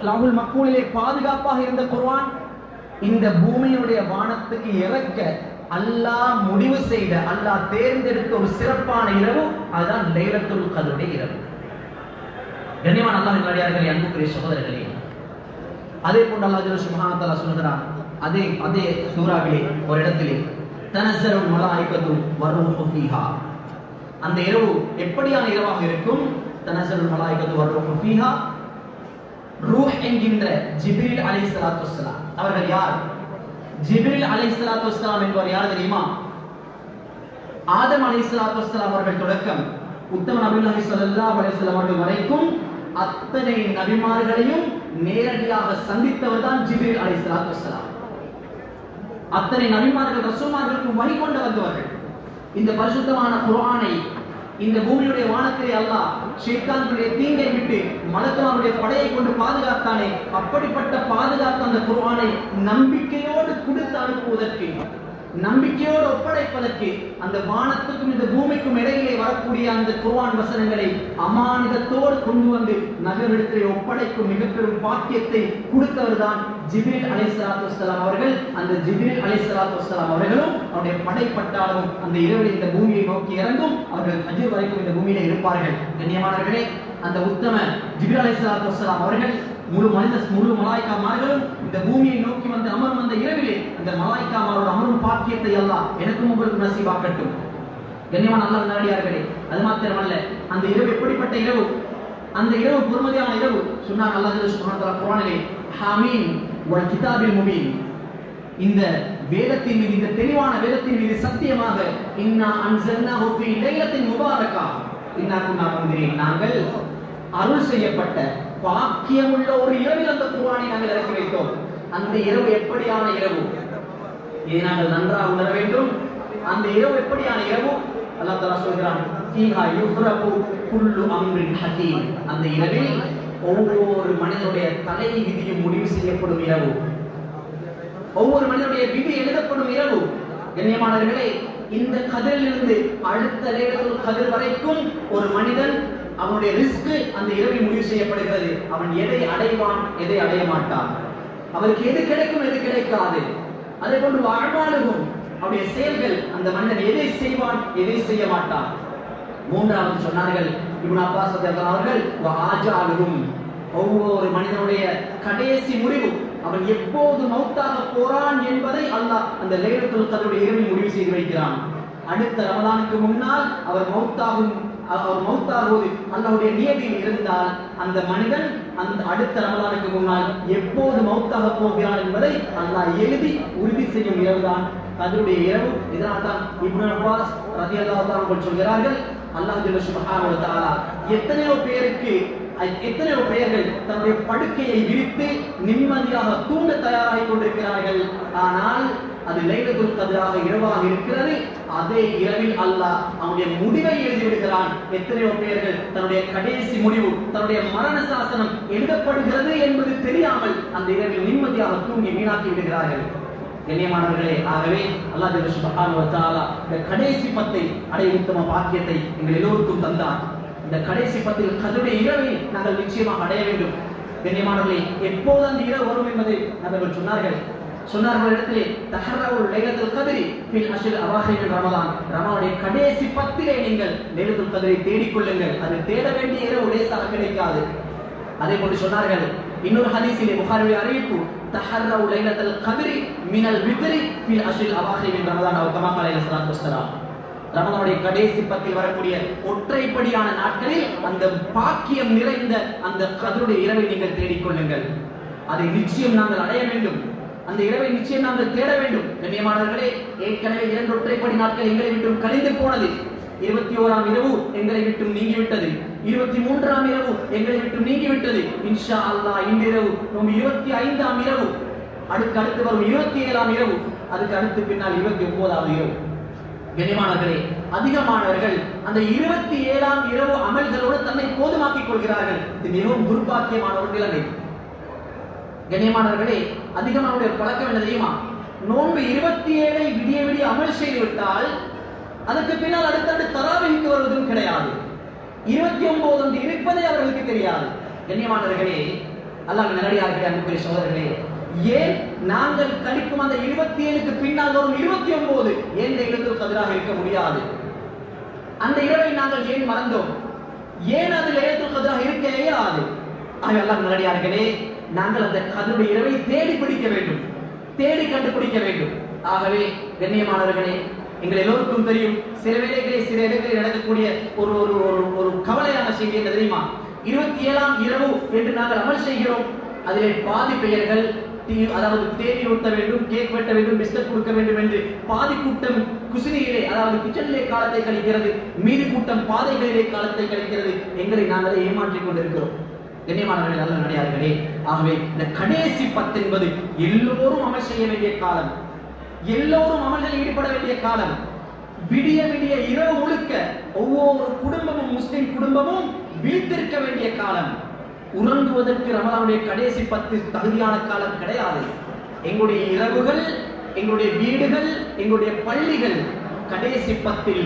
லவ்ஹுல் மஹ்ஃபூதிலே பாதுகாப்பாக இருந்த குர்ஆன் இந்த பூமியுடைய வானத்துக்கு இறக்க அல்லாஹ் முடிவு செய்த, அல்லாஹ் தேர்ந்தெடுத்த ஒரு சிறப்பான இரவு, அதுதான் லைலத்துல் கத்ருடைய இரவு. கண்ணியமான அல்லாஹ்வின் நல்லடியார்களே, அன்புக்குரிய சகோதரர்களே, அதே போன்று அல்லாஹ் சுப்ஹானஹு வ தஆலா சொல்கிறான், அதே சூராவிலே ஒரு இடத்திலே, தனஸ்ஸலுல் மலாயிகத்து வர்ரூஹு ஃபீஹா, அந்த இரவு எப்படியான இரவாக இருக்கும்? தனஸ்ஸலுல் மலாயிகத்து வர்ரூஹு ஃபீஹா, ரூஹ் என்கின்ற ஜிப்ரீல் அலைஹிஸ்ஸலாத்து வஸ்ஸலாம் அவர்கள் யார்? ஜிப்ரீல் அலைஹிஸ்ஸலாத்து வஸ்ஸலாம் என்பவர் யார் தெரியுமா? ஆதம் அலைஹிஸ்ஸலாத்து வஸ்ஸலாம் அவர்கள் தொடக்கம் உத்தம நபியுல்லாஹி ஸல்லல்லாஹு அலைஹி வஸல்லம் அவர்கள் வரைக்கும் அத்தனை நபிமார்களையும் நேரடியாக சந்தித்தவர் தான் ஜிப்ரீல் அலைஹிஸ்ஸலாத்து வஸ்ஸலாம். அத்தனை நபிமார்கள் ரசூல்மார்களுக்கு வழி கொண்டு வந்தவர்கள். இந்த பரிசுத்தமான குர்ஆனை இந்த பூமியுடைய வானத்திலே அல்லாஹ் ஷைத்தானுடைய தீங்கை விட்டு மலக்குகளுடைய படையை கொண்டு பாதுகாத்தானே, அப்படிப்பட்ட பாதுகாத்த அந்த குர்ஆனை நம்பிக்கையோடு கொடுத்து அனுப்புவதற்கு, நம்பிக்கையோடு ஒப்படைப்பதற்கு, அந்த வானத்துக்கும் இந்த பூமிக்கும் இடையிலே வரக்கூடிய அந்த குர்ஆன் வசனங்களை அமானிதத்தோடு கொண்டு வந்து நகரிடத்திலே ஒப்படைக்கும் மிக பெரும் பாக்கியத்தை கொடுத்தவர் தான் ஜிப்ரீல் அலைஹிஸ்ஸலாத்து வஸ்ஸலாம் அவர்கள். அந்த ஜிப்ரீல் அலைஹிஸ்ஸலாத்து வஸ்ஸலாம் அவர்களும் அவருடைய படைப்பட்டாலும் அந்த இரவில் இந்த பூமியை நோக்கி இறங்கும். அவர்கள் ஃபஜ்ர் வரைக்கும் இந்த பூமியிலே இருப்பார்கள். கண்ணியமானவர்களே, அந்த உத்தம ஜிப்ரீல் அலைஹிஸ்ஸலாத்து வஸ்ஸலாம் அவர்கள் முழு மலாய்க்காமார்களும் இந்த பூமியை நோக்கி வந்து அமரும் அந்த இரவிலே அந்த மலாய்க்காமாரோட அமரும் பாக்கியத்தை அல்லாஹ் எனக்கும் உங்களுக்கு நசீபாக்கட்டும். கண்ணியமான அல்லாஹ் நல்லடியார்களே, அது மாத்திரமல்ல, அந்த இரவு எப்படிப்பட்ட இரவு? அந்த இரவு பொறுமதியான இரவு. சொன்னார் அல்லாஹ் சுப்ஹானஹு வ தஆலா குர்ஆனிலே, ஹாமீம் வல் கிதாபில் முபீன், இந்த வேதத்தின் மீது, இந்த தெளிவான வேதத்தின் மீது சத்தியமாக, இன்னா அன்ஸல்னாஹு ஃபீ லைலத்தின் முபாரகா இன்னா குன்னா முன்திரீன், நாங்கள் அருள் செய்யப்பட்ட பாக்கியமுள்ள ஒரு இரவில் அந்த குர்ஆனை நாங்கள் இறக்கி வைத்தோம். அந்த இரவு எப்படியான இரவு? இதை நாங்கள் நன்றாக உணர வேண்டும். அந்த இரவு எப்படியான இரவு? அல்லாஹ் தஆலா சொல்கிறான், ஃபீஹா யுஃப்ரகு குல்லு அம்ரின் ஹகீம், அந்த இரவில் ஒவ்வொரு மனிதனுடைய தலை விதியும் முடிவு செய்யப்படும் இரவு, ஒவ்வொரு மனிதனுடைய விதி எழுதப்படும் இரவு. கண்ணியமானவர்களே, இந்த கதிரிலிருந்து அடுத்த லைலத்துல் கத்ர் வரைக்கும் ஒரு மனிதன் அவனுடைய ரிஸ்க் அந்த இரவில் முடிவு செய்யப்படுகிறது. அவன் எதை அடைவான், எதை அடைய மாட்டான், அவருக்கு எது கிடைக்கும், எது கிடைக்காது. அதே போன்று வாழ்வாளுகும் அவருடைய செயல்கள், அந்த மனிதன் எதை செய்வான், எதை செய்ய மாட்டான். மூன்றாவது சொன்னார்கள் இப்னு அப்பாஸ் ரலியல்லாஹு அவர்கள், வஆஜாலுகும், ஒவ்வொரு மனிதனுடைய கடைசி முடிவு, அவன் எப்போது மௌத்தாக போறான் என்பதை அல்லாஹ் அந்த லைலத்துல் கத்ருடைய இரவில் முடிவு செய்து வைக்கிறான். அடுத்த ரமலானுக்கு முன்னால் அவர் மௌத்தாகும் அவர் மௌத்தாகுவது அல்லாஹ்வுடைய நியதியில் இருந்தால் அந்த மனிதன் அந்த அடுத்த ரமலானுக்கு முன்னால் எப்போது மௌத்தாக போகிறான் என்பதை அல்லாஹ் எழுதி உறுதி செய்யும் இரவுதான் கத்ருடைய இரவு. இதனால் தான் இப்னு அப்பாஸ் ரலியல்லாஹு தஆலா அவர்கள் சொல்கிறார்கள், அல்லாஹ் ஜல்ல சுப்ஹானஹு வ தஆலா எத்தனையோ பெயர்கள் தன்னுடைய படுக்கையை விரித்து நிம்மதியாக தூங்க தயாராகி கொண்டிருக்கிறார்கள். ஆனால் அது லைலத்துல் கத்ராக இரவாக இருக்கிறது. அதே இரவில் அல்லாஹ் அவனுடைய முடிவை எழுதி விடுகிறான். எத்தனையோ பேர்கள் தன்னுடைய கடைசி முடிவு, தன்னுடைய மரண சாசனம் எழுதப்படுகிறது என்பது தெரியாமல் அந்த இரவில் நிம்மதியாக தூங்கி வீணாக்கி விடுகிறார்கள். கண்ணியமானவர்களே, ஆகவே அல்லாஹ் ஜல்ல சுப்ஹானஹு வ தஆலா இந்த கடைசி 10 அடையும் உத்தம பாக்கியத்தை எங்கள் எல்லோருக்கும் தந்தார். இந்த கடைசி 10 கத்ருடைய இரவை நாங்கள் நிச்சயமாக அடைய வேண்டும். கண்ணியமானவர்களே, எப்போது அந்த இரவு வரும் என்பதை நபர்கள் சொன்னார்கள். இடத்திலே தஹர்ரவுல் லைலத்துல் கத்ரி ஃபில் அஷ்ர் அவாஹிர் ரமலான், ரமலானுடைய கடைசி 10 நீங்கள் லைலத்துல் கத்ரை தேடிக் கொள்ளுங்கள். அது தேட வேண்டிய இரவு லேசாக கிடைக்காது. அதே போன்று சொன்னார்கள் இன்னொரு ஹதீஸிலே, புகாரியுடைய அறிவிப்பு, தஹர்ரவுல் லைலத்துல் கத்ரி மினல் வித்ரி ஃபில் அஷ்ர் அவாஹிர் ரமலான் அவ் கமா ஸல்லல்லாஹு அலைஹி வஸல்லம். ரமலானுடைய கடைசி 10 வரக்கூடிய ஒற்றைப்படியான நாட்களில் அந்த பாக்கியம் நிறைந்த அந்த கத்ருடைய இரவை நீங்கள் தேடிக் கொள்ளுங்கள். அதை நிச்சயம் நாங்கள் அடைய வேண்டும். அந்த இரவை நிச்சயம் நாங்கள் தேட வேண்டும். கண்ணியமானவர்களே, ஏற்கனவே 2 ஒற்றைப்படி நாட்கள் எங்களை விட்டும் கழிந்து போனது. 21ஆம் இரவு எங்களை விட்டும் நீங்கிவிட்டது. 23ஆம் இரவு எங்களை விட்டும் நீங்கிவிட்டது. இன்ஷா அல்லாஹ் இன்றிரவு நம் 25ஆம் இரவு, அடுத்து வரும் 27ஆம் இரவு, அதுக்கு அடுத்து பின்னால் 29ஆவது இரவு. கண்ணியமானவர்களே, அதிகமானவர்கள் அந்த 27ஆம் இரவு அமல்களோடு தன்னை போதுமாக்கிக் கொள்கிறார்கள். இது மிகவும் துர்பாக்கியமான ஒரு நிலைமை. கண்ணியமானவர்களே, அதிகமானவருடைய பழக்கம் என்ன தெரியுமா? நோன்பு 27 விடிய அமல் செய்து விட்டால் அதற்கு பின்னால் அடுத்தடுத்து தராவீஹ்க்கு வருவதும் கிடையாது. 29 அன்று இருப்பதே அவர்களுக்கு தெரியாது. கண்ணியமானவர்களே, அல்லாஹ்வின் நல்லடியார்களே, அன்புக்குரிய சகோதரர்களே, ஏன் நாங்கள் கழிக்கும் அந்த 27க்கு பின்னால் வரும் 29 ஏன் லைலத்துல் கத்ராக இருக்க முடியாது? அந்த இரவை நாங்கள் ஏன் மறந்தோம்? ஏன் அது லைலத்துல் கத்ராக இருக்க இயலாது? அல்லாஹ்வின் நல்லடியார்களே, நாங்கள் அந்த கத்ருடைய இரவை தேடி பிடிக்க வேண்டும், தேடி கண்டுபிடிக்க வேண்டும். ஆகவே கண்ணியமானவர்களே, எங்கள் எல்லோருக்கும் தெரியும், சில இடங்களில் நடக்கக்கூடிய ஒரு ஒரு ஒரு கவலையான செய்தி என்ன தெரியுமா? 27ஆம் இரவு என்று நாங்கள் அமல் செய்கிறோம். அதிலே பாதி பெயர்கள் அதாவது தேநீர் ஊட்ட வேண்டும், கேக் வெட்ட வேண்டும், பிஸ்கட் கொடுக்க வேண்டும் என்று பாதி கூட்டம் குசினியிலே அதாவது கிச்சனிலே காலத்தை கழிக்கிறது, மீதி கூட்டம் பாதைகளிலே காலத்தை கழிக்கிறது. எங்களை நாங்களே ஏமாற்றிக் கொண்டிருக்கிறோம். கண்ணியமானவர்கள், நல்ல நடிகார்களே, ஆகவே இந்த கடைசி 10 என்பது எல்லோரும் அமல் செய்ய வேண்டிய காலம், எல்லோரும் அமல்களில் ஈடுபட வேண்டிய காலம். விடிய இரவு முழுக்க ஒவ்வொரு குடும்பமும், முஸ்லிம் குடும்பமும் விழித்திருக்க வேண்டிய காலம். உறங்குவதற்கு ரமலானுடைய கடைசி 10 தகுதியான காலம் கிடையாது. எங்களுடைய இரவுகள், எங்களுடைய வீடுகள், எங்களுடைய பள்ளிகள் கடைசி 10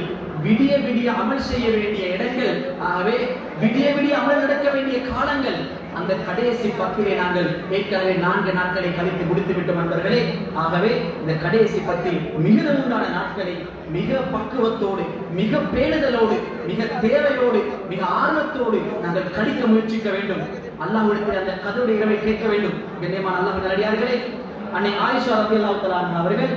விடிய அமல் செய்ய வேண்டிய இடங்கள். ஆகவே விடிய அமல் நடக்க வேண்டிய காலங்கள். அந்த கடைசி 10 நாங்கள் ஏற்கனவே 4 நாட்களை கழித்து முடித்து விட்டோம் நண்பர்களே. ஆகவே இந்த கடைசி 10 மிகுந்த உண்டான நாட்களை மிக பக்குவத்தோடு, மிக பேணுதலோடு, மிக தேவையோடு, மிக ஆர்வத்தோடு நாங்கள் கழிக்க முயற்சிக்க வேண்டும். அல்லாஹ்விடத்தில் அந்த கத்ருடைய இரவை கேட்க வேண்டும். கண்ணியமான அல்லாஹ்வின் நல்லடியார்களே, அன்னை ஆயிஷா ரலியல்லாஹு தஆலா அவர்கள்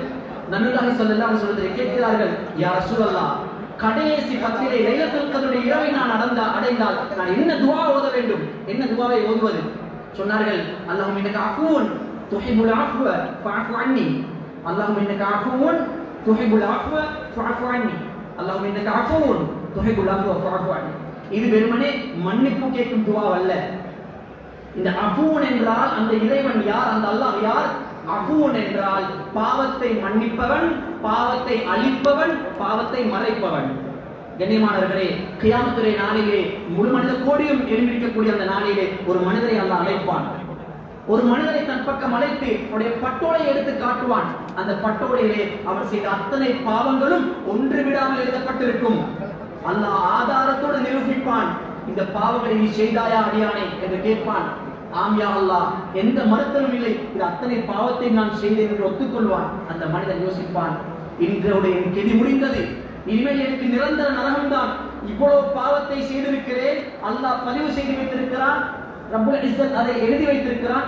நபியுல்லாஹி ஸல்லல்லாஹு அலைஹி வஸல்லம் கேட்கிறார்கள், யா ரசூலல்லாஹ், கடைசி 10 லைலத்துல் கத்ருடைய இரவை நான் அடைந்தால் நான் என்ன துஆ ஓத வேண்டும்? என்ன துஆவை ஓதுவது? சொன்னார்கள், அல்லாஹும்ம இன்னக அஃபூன் துஹிப்புல் அஃவ ஃபஅஃபு அன்னி. அல்லாஹும்ம இன்னக அஃபூன் துஹிப்புல் அஃவ ஃபஅஃபு அன்னி. அல்லாஹும்ம இன்னக அஃபூன் துஹிப்புல் அஃவ ஃபஅஃபு அன்னி. இது வெறுமனே மன்னிப்பு கேட்கும் துஆ அல்ல. இந்த அஃபூன் என்றால் அந்த இறைவன் யார்? அந்த அல்லாஹ் யார்? அஃபூன் என்றால் பாவத்தை மன்னிப்பவன், பாவத்தை அழிப்பவன், பாவத்தை மறைப்பவன். கண்ணியமானவர்களே, கியாமத்துடைய நாளிலே முழு மனித கோடியும் எழுந்திருக்கக்கூடிய அந்த நாளிலே ஒரு மனிதரை அல்லாஹ் அழைப்பான். ஒரு மனிதரை தன் பக்கம் அழைத்து அவருடைய பட்டோலையை எடுத்து காட்டுவான். அந்த பட்டோலையிலே அவர் செய்த அத்தனை பாவங்களும் ஒன்று விடாமல் எழுதப்பட்டிருக்கும். அல்லாஹ் ஆதாரத்தோடு நிரூபிப்பான். இந்த பாவங்களை நீ செய்தாயா அடியானே என்று கேட்பான். ஆம் யா அல்லாஹ், எந்த மறுத்தலும் இல்லை, இது அத்தனை பாவத்தை நான் செய்தேன் என்று ஒத்துக்கொள்வான். அந்த மனிதன் யோசிப்பான், இன்றோடு என் கெதி முடிந்தது, இனிமேல் எனக்கு நிரந்தர நரகம்தான். இவ்வளவு பாவத்தை செய்திருக்கிறேன், அல்லாஹ் பதிவு செய்து வைத்திருக்கிறான், ரப்புல் இஸ்ஸத் அதை எழுதி வைத்திருக்கிறான்.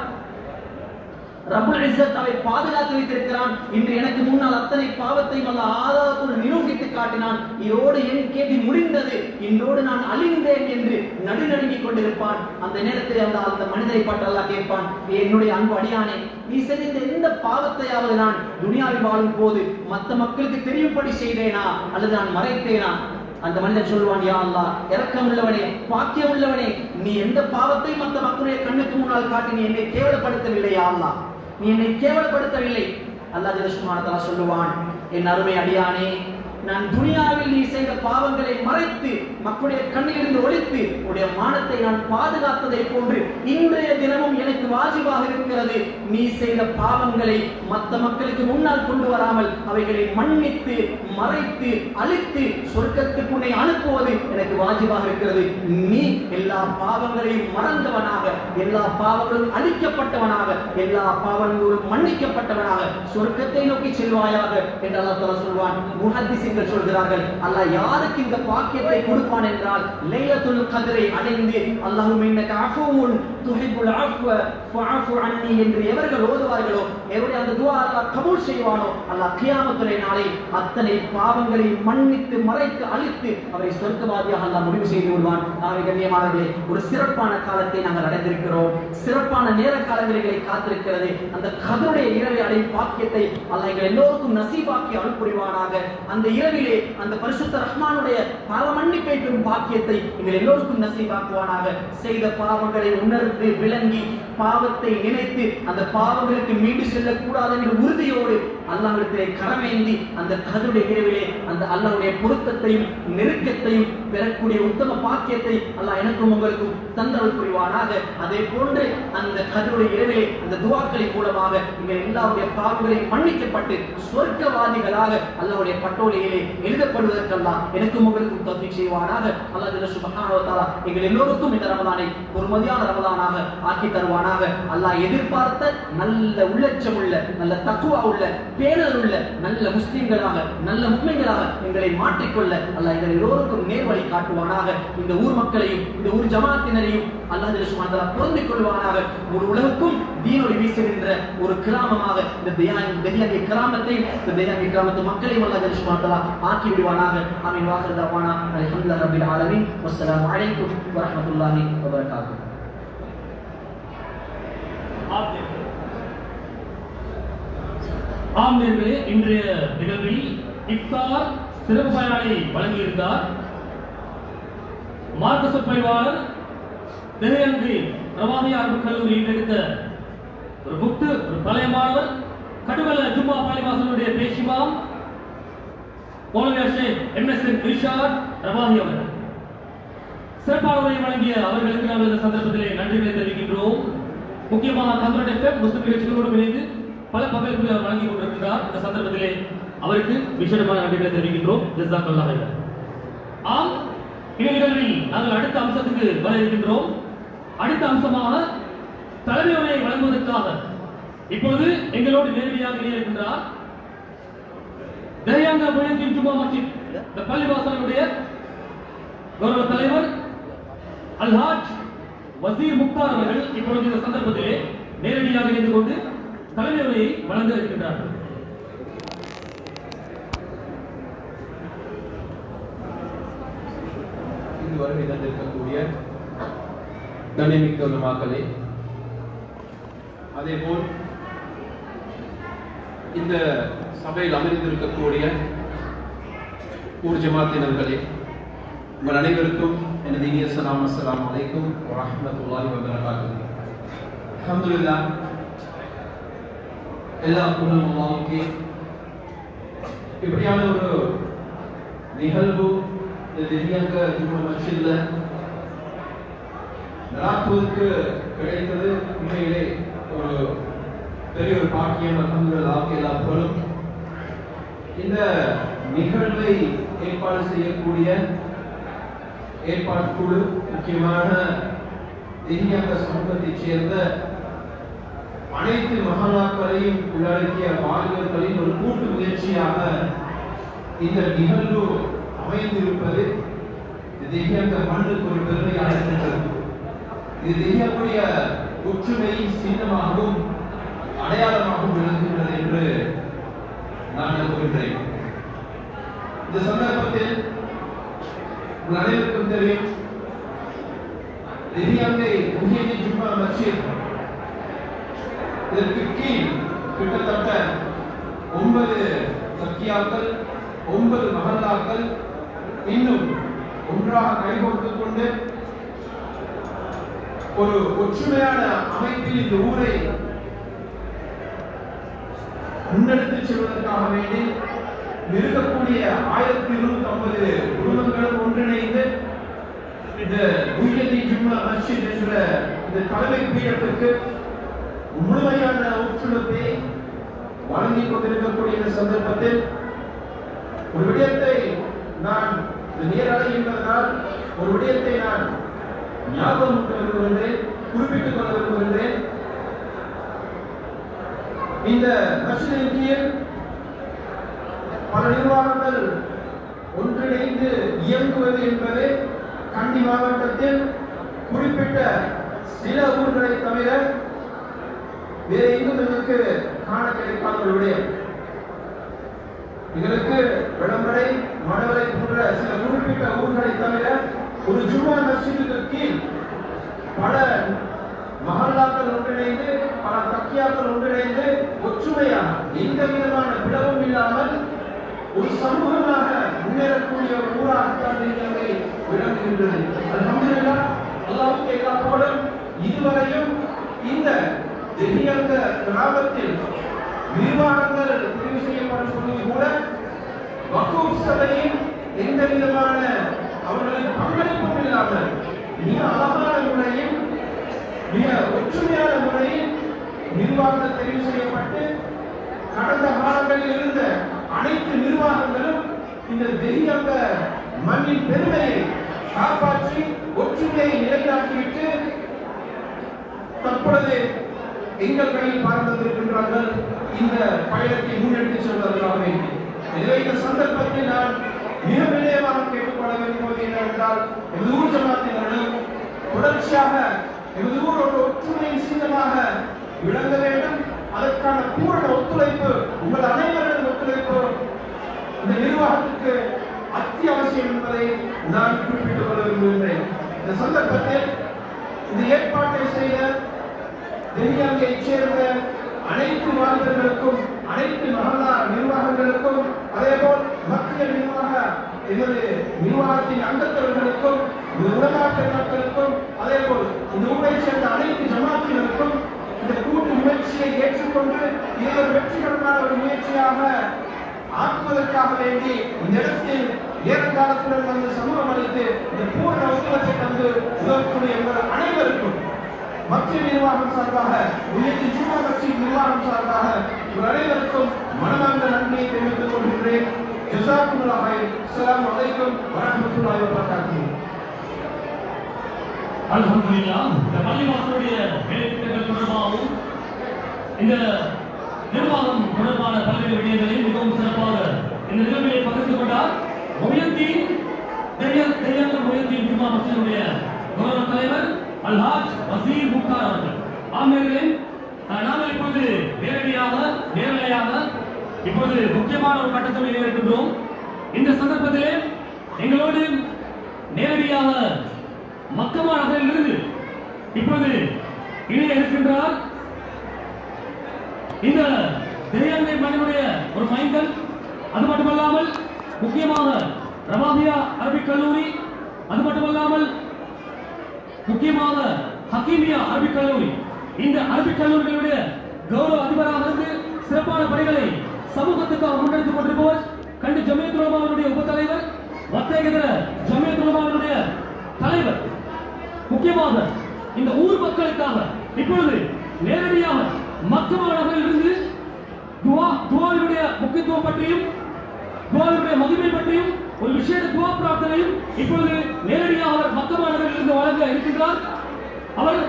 ரப்புல் இஸ்ஸத் அவை பாதுகாத்து வைத்திருக்கிறான். இன்று எனக்கு முன்னால் அத்தனை பாவத்தையும் அல்லாஹ் ஆதாரத்துடன் நிரூபித்து காட்டினான். இதோடு என் கேள்வி முடிந்தது, என்னோடு நான் அழிந்தேன் என்று நடுநடுங்கிக் கொண்டிருப்பான். அந்த நேரத்தில் அந்த மனிதரை பார்த்து அல்லாஹ் கேட்பான், என்னுடைய அன்பு அடியானே, நீ செய்த எந்த பாவத்தையாவது நான் துனியாவில் வாழும் போது மற்ற மக்களுக்கு தெரியும்படி செய்தேனா அல்லது நான் மறைத்தேனா? அந்த மனிதன் சொல்லுவான், யா அல்லாஹ், இரக்கம் உள்ளவனே, பாக்கியம் உள்ளவனே, நீ எந்த பாவத்தை மற்ற மக்களுடைய கண்ணுக்கு முன்னால் காட்டி நீ என்னை கேவலப்படுத்தவில்லை. யா அல்லாஹ், நீ என்னை கேவலப்படுத்தவில்லை. அல்லாஹ் ஜல்ல சுப்ஹானஹு வ தஆலா சொல்லுவான், என் அருமை அடியானே, நான் துனியாவில் நீ செய்த பாவங்களை மறைத்து மக்களுடைய கண்ணிலிருந்து ஒழித்து உடைய மானத்தை நான் பாதுகாத்ததை போன்று இன்றைய தினமும் எனக்கு வாஜிபாக இருக்கிறது. நீ செய்த பாவங்களை மற்ற மக்களுக்கு முன்னால் கொண்டு வராமல் அவைகளை மன்னித்து மறைத்து அழித்து சொர்க்கத்துக்கு உன்னை அனுப்புவது எனக்கு வாஜிபாக இருக்கிறது. நீ எல்லா பாவங்களையும் மறந்தவனாக, எல்லா பாவங்களும் அழிக்கப்பட்டவனாக, எல்லா பாவங்களும் மன்னிக்கப்பட்டவனாக சொர்க்கத்தை நோக்கி செல்வாயாக என்று அல்லாஹ் தஆலா சொல்வான். முஹத்திஸின்கள் சொல்கிறார்கள், அல்லாஹ் யாருக்கு இந்த பாக்கியத்தை கொடுப்பான் என்றால் லைலத்துல் கத்ரை அடைந்து அல்லாஹும்ம இன்னக அஃபூன் துஹிப்புல் அஃவ ஃபஅஃபு அன்னி என்று எவர்கள் ஓதுவார்களோ, எவருடைய அந்த துஆ அல்லாஹ் கபூல் செய்வானோ, அல்லாஹ் கியாமத்துடைய நாளை அத்தனை பாவங்களை மன்னித்து மறைத்து அழித்து அவரை சொர்க்கவாதியாக அல்லாஹ் முடிவு செய்து கொள்வான். ஆகவே கண்ணியமானவர்களே, ஒரு சிறப்பான காலத்தை நாங்கள் அடைந்திருக்கிறோம். சிறப்பான நேர காலங்களை காத்திருக்கிறது. அந்த கதருடைய இரவை அடையும் பாக்கியத்தை அல்லாஹ் எங்கள் எல்லோருக்கும் நசீபாக்கி அருள் புரிவானாக. அந்த இரவிலே அந்த பரிசுத்த ரஹ்மானுடைய பாவ மன்னிப்பை பெறும் பாக்கியத்தை எங்கள் எல்லோருக்கும் நசீபாக்குவானாக. செய்த பாவங்களை உணர்ந்து விளங்கி பாவத்தை நினைத்து அந்த பாவங்களுக்கு மீண்டு செல்லக்கூடாது என்ற உறுதியோடு அல்லாஹ்விடத்திலே கரமேந்தி அந்த கதருடைய இரவிலே அந்த அல்லாஹ்வுடைய பொருத்தத்தையும் நெருக்கத்தையும் பெறக்கூடிய உத்தம பாக்கியத்தை அல்லாஹ் எனக்கும் உங்களுக்கும் தந்தருள் புரிவானாக. அதே போன்று அந்த கதருடைய இரவிலே அந்த துஆக்களின் மூலமாக எங்கள் எல்லாருடைய பாவங்களையும் மன்னிக்கப்பட்டு சொர்க்கவாதிகளாக அல்லாஹ்வுடைய பட்டோலையிலே எழுதப்படுவதற்கெல்லாம் எனக்கும் உங்களுக்கும் தௌஃபீக் செய்வானாக. அல்லாஹ் ஜல்ல சுப்ஹானஹு வ தஆலா எங்கள் எல்லோருக்கும் இந்த ரமலானை பொறுமதியான ரமலானாக ஆக்கி தருவானாக. அல்லாஹ் எதிர்பார்த்த நல்ல உள்ளச்சமுள்ள, நல்ல தக்வா உள்ள, பேணல் உள்ள நல்ல முஸ்லிம்களாக, நல்ல முஸ்லிம்களாக எங்களை மாற்றிக்கொள்ள அல்லாஹ் எங்கள் எல்லோருக்கும் நேர்வழி காட்டுவானாக. இந்த ஊர் மக்களையும் இந்த ஊர் ஜமாத்தினரையும் அல்லாஹ் ஜல்ல சுப்ஹானஹு வ தஆலா பொருந்திக் கொள்வானாக. ஒரு உலகுக்கும் தீனொளி வீசுகின்ற ஒரு கிராமமாக இந்த தெஹியாங்கி கிராமத்தையும் இந்த தெஹியாங்கி கிராமத்து மக்களையும் அல்லாஹ் ஜல்ல சுப்ஹானஹு வ தஆலா ஆக்கி விடுவானாக. ஆமீன். வாஹிர் தஅவானா அல்ஹம்துலில்லாஹி ரப்பில் ஆலமீன். வஸ்ஸலாமு அலைக்கும் வரஹ்மத்துல்லாஹி வபரகாத்துஹு. ஆம்நேர்களே, இன்றைய நிகழ்வில் இஃப்தார் சிறப்பு பயனாளி வழங்கியிருந்தார் மார்க்க சொற்பொழிவாளர் தெஹியாங்கி ரவாமியா அரபு கல்லூரியில் எடுத்த ஒரு முக்து, ஒரு பழைய மாணவர், கடுவல ஜும்மா பள்ளிவாசலுடைய பேஷிமாம் மௌலவி ஷேக் எம்எஸ்என் இர்ஷாத் ரவாஹி அவர்கள் சிறப்பாளரை வழங்கிய அவர்களுக்கு நாங்கள் இந்த சந்தர்ப்பத்திலே நன்றிகளை தெரிவிக்கின்றோம். முக்கியமாக கந்தரோட எஃப்எம் முஸ்லிம் கட்சிகளோடு இணைந்து பல பங்களிப்புகளை அவர் வழங்கி கொண்டிருக்கிறார். இந்த சந்தர்ப்பத்திலே அவருக்கு விசேஷமான நன்றிகளை தெரிவிக்கின்றோம். ஜஸாக்கல்லாஹ் ஹைரன். ஆம், இந்த நிகழ்வில் நாங்கள் அடுத்த அம்சத்துக்கு வர இருக்கின்றோம். அடுத்த அம்சமாக தலைமை உரையை வழங்குவதற்காக இப்பொழுது எங்களோடு நேரடியாக இருக்கின்றார் தெஹியாங்கி முஹிதீன் ஜும்மா மஸ்ஜித் இந்த பள்ளிவாசலுடைய கௌரவ தலைவர் அல்ஹாஜ் வசீர் முக்தார் அவர்கள் இப்பொழுது இந்த சந்தர்ப்பத்திலே நேரடியாக இணைந்து கொண்டு தலைமை உரையை வழங்க இருக்கின்றார்கள். இங்கு வருகை தந்திருக்கக்கூடிய கண்ணியமிக்க உலமாக்களே, அதேபோல் இந்த சபையில் அமர்ந்திருக்கக்கூடிய ஊர் ஜமாத்தினர்களே, உங்கள் அனைவருக்கும் எனது இனிய சலாம். அஸ்ஸலாமு அலைக்கும் வரஹ்மத்துல்லாஹி வபரகாத்துஹு. அல்ஹம்துலில்லாஹ், எல்லா புகழும் அல்லாஹ்வுக்கே. இப்படியான ஒரு நிகழ்வு தெஹியாங்கி ஜும்மா மஸ்ஜித்ல நடாத்துவதற்கு கிடைத்தது உண்மையிலே ஒரு பெரிய ஒரு பாக்கியம். அல்ஹம்துலில்லாஹ், எல்லா புகழும். இந்த நிகழ்வை ஏற்பாடு செய்யக்கூடிய ஏற்பாடு குழு, முக்கியமான தெஹியாங்கி சமூகத்தைச் சேர்ந்த அனைத்து மகானாக்களையும் உள்ளடக்கிய வாலிபர்களின் ஒரு கூட்டு முயற்சியாக இந்த நிகழ்வு அமைந்திருப்பது தெஹியாங்கி மண்ணுக்கு ஒரு பெருமையாக இருக்கின்றது. இது தெஹியாங்குடைய ஒற்றுமையின் சின்னமாகவும் அடையாளமாக விளங்குகிறது என்று நான் நம்புகின்றேன். இந்த சந்தர்ப்பத்தில் உங்கள் அனைவருக்கும் தெரியும், லிபியாவிலே முஹியதீன் ஜும்மா மஸ்ஜித் இதற்கு கீழ் கிட்டத்தட்ட 9 சக்கியாக்கள், 9 மஹல்லாக்கள் இன்னும் ஒன்றாக கைகோர்த்துக் கொண்டு ஒரு ஒற்றுமையான அமைப்பில் இந்த ஊரை முன்னெடுத்துச் செல்வதற்காக வேண்டி இருக்கக்கூடிய 1250 குடும்பங்களும் ஒன்றிணைந்து இந்த முஹியதீன் ஜும்மா மஸ்ஜித் என்ற இந்த தலைமை பீடத்திற்கு முழுமையான ஒத்துழைப்பை வழங்கிக் கொண்டிருக்கக்கூடிய இந்த சந்தர்ப்பத்தில் ஒரு விடயத்தை நான் நேரலை என்பதனால் ஒரு விடயத்தை நான் ஞாபகம் விரும்புகின்றேன், குறிப்பிட்டுக் கொள்ள விரும்புகின்றேன். இந்த மஸ்ஜிதின் கீழ் பல நிர்வாகங்கள் ஒன்றிணைந்து இயங்குவது என்பது கண்டி மாவட்டத்தில் குறிப்பிட்ட சில ஊர்களை தவிர வேறு எங்கும் நமக்கு காண கிடைக்காத ஒரு விடயம். எங்களுக்கு விளம்பரை, மணவரை போன்ற சில குறிப்பிட்ட ஊர்களை தவிர ஒரு ஜும்மா மஸ்ஜிதுக்கு கீழ் பல மஹல்லாக்கள் ஒன்றிணைந்து, பல தக்கியாக்கள் ஒன்றிணைந்து ஒற்றுமையாக எந்த விதமான பிளவும் இல்லாமல் ஒரு சமூகமாக முன்னேறக்கூடிய ஒரு ஊராகத்தான் அங்கே விளங்குகின்றது. அல்ஹம்துலில்லாஹ், அல்லாஹ்வுக்கு எல்லா புகழும். இதுவரையும் இந்த தெஹியங்க கிராமத்தில் நிர்வாகங்கள் தெரிவு செய்யப்படும் பொழுது கூட வக்ஃப் சபையின் எந்த விதமான அவர்களுக்கு பங்களிப்பும் இல்லாமல் மிக அழகான முறையில், மிக ஒற்றுமையான முறையில் நிர்வாகம் தெரிவு செய்யப்பட்டு கடந்த காலங்களில் இருந்த அனைத்து நிர்வாகங்களும் இந்த தெஹியங்க மண்ணின் பெருமையை காப்பாற்றி ஒற்றுமையை நிலைநாட்டிவிட்டு தற்பொழுது எங்கள் கையில் பார்த்திருக்கின்றார்கள் இந்த பயணத்தை முன்னெடுத்துச் செல்வதற்காக. எனவே இந்த சந்தர்ப்பத்தில் நான் மிக வினயமாக கேட்டுக்கொள்ள விரும்புவது என்னவென்றால், எமது ஊர் ஜமாத்தினர்களும் தொடர்ச்சியாக எமது ஊர் ஒரு ஒற்றுமையின் சின்னமாக விளங்க வேண்டும். அதற்கான பூரண ஒத்துழைப்பு, உங்கள் அனைவரின் ஒத்துழைப்பு இந்த நிர்வாகத்துக்கு அத்தியாவசியம் என்பதை நான் குறிப்பிட்டுக் கொள்ள விரும்புகின்றேன். இந்த சந்தர்ப்பத்தில் இந்த ஏற்பாட்டை செய்த தெஹியங்கைச் சேர்ந்த அனைத்து வாலிபர்களுக்கும், அனைத்து மஹல்லா நிர்வாகங்களுக்கும், அதேபோல் மத்திய எமது நிர்வாகத்தின் அங்கத்தவர்களுக்கும், உலமா பெருமக்களுக்கும், அதேபோல் இந்த ஊரை சேர்ந்த அனைத்து ஜமாத்தினருக்கும் இந்த கூட்டு முயற்சியை ஏற்றுக்கொண்டு இதை ஒரு வெற்றிகரமான ஒரு முயற்சியாக ஆக்குவதற்காக வேண்டி இந்த இடத்தில் நேரங்காலத்துடன் வந்து சமூகம் அளித்து இந்த பூர்ண ஒத்துழைப்பை தந்து உதவக்கூடிய எங்கள் அனைவருக்கும் மத்திய நிர்வாகம் சார்பாக, முஹியதீன் ஜும்மா மஸ்ஜித் நிர்வாகம் சார்பாக உங்கள் அனைவருக்கும் மனமார்ந்த நன்றியை தெரிவித்துக் கொள்கின்றேன். ஜஸாக்குமுல்லாஹ் ஹைர். அஸ்ஸலாமு அலைக்கும் வரஹ்மத்துல்லாஹி வபரகாத்துஹு. அல்ஹம்துலில்லாஹ், இந்த பள்ளிவாசலுடைய வேலைத்திட்டங்கள் தொடர்பாகவும் இந்த நிர்வாகம் தொடர்பான பல்வேறு விடயங்களை மிகவும் சிறப்பாக இந்த நிகழ்விலே பகிர்ந்து கொண்டார் முஹியதீன் ஜும்மா மஸ்ஜிதுடைய கௌரவ தலைவர் அல்ஹாஜ் வசீர் முக்தார் அவர்கள். ஆமெர்களே, நாங்கள் இப்பொழுது நேரலையாக இப்பொழுது முக்கியமான ஒரு கட்டத்தில் இருக்கின்றோம். இந்த சந்தர்ப்பத்திலே எங்களோடு நேரடியாக மக்கமா நகரிலிருந்து இப்பொழுது இணைய இருக்கின்றார் இந்த தெஹியங்கை மண்ணுடைய ஒரு மைந்தன். அது மட்டுமல்லாமல் முக்கியமாக ரவாபியா அரபிக் கல்லூரி, அது மட்டுமல்லாமல் முக்கியமாக ஹக்கீமியா அரபிக் கல்லூரி, இந்த அரபிக் கல்லூரிகளுடைய கௌரவ அதிபராக இருந்து சிறப்பான பணிகளை சமூகத்துக்காக முன்னெடுத்துக் கொண்டிருப்பவர் கண்டி ஜமியத்துல் உலமாவுடைய உபத்தலைவர், வத்தேகதர ஜமியத்துல் உலமாவுடைய தலைவர். முக்கியமாக இந்த ஊர் மக்களுக்காக இப்பொழுது நேரடியாக மக்கமா நகரிலிருந்து துவாவினுடைய முக்கியத்துவம் பற்றியும் துவாவினுடைய மகிமை பற்றியும் ஒரு விஷய துவா பிரார்த்தனையும் இப்பொழுது நேரடியாக அவர் மக்கமா நகரிலிருந்து வழங்க இருக்கின்றார். அவர்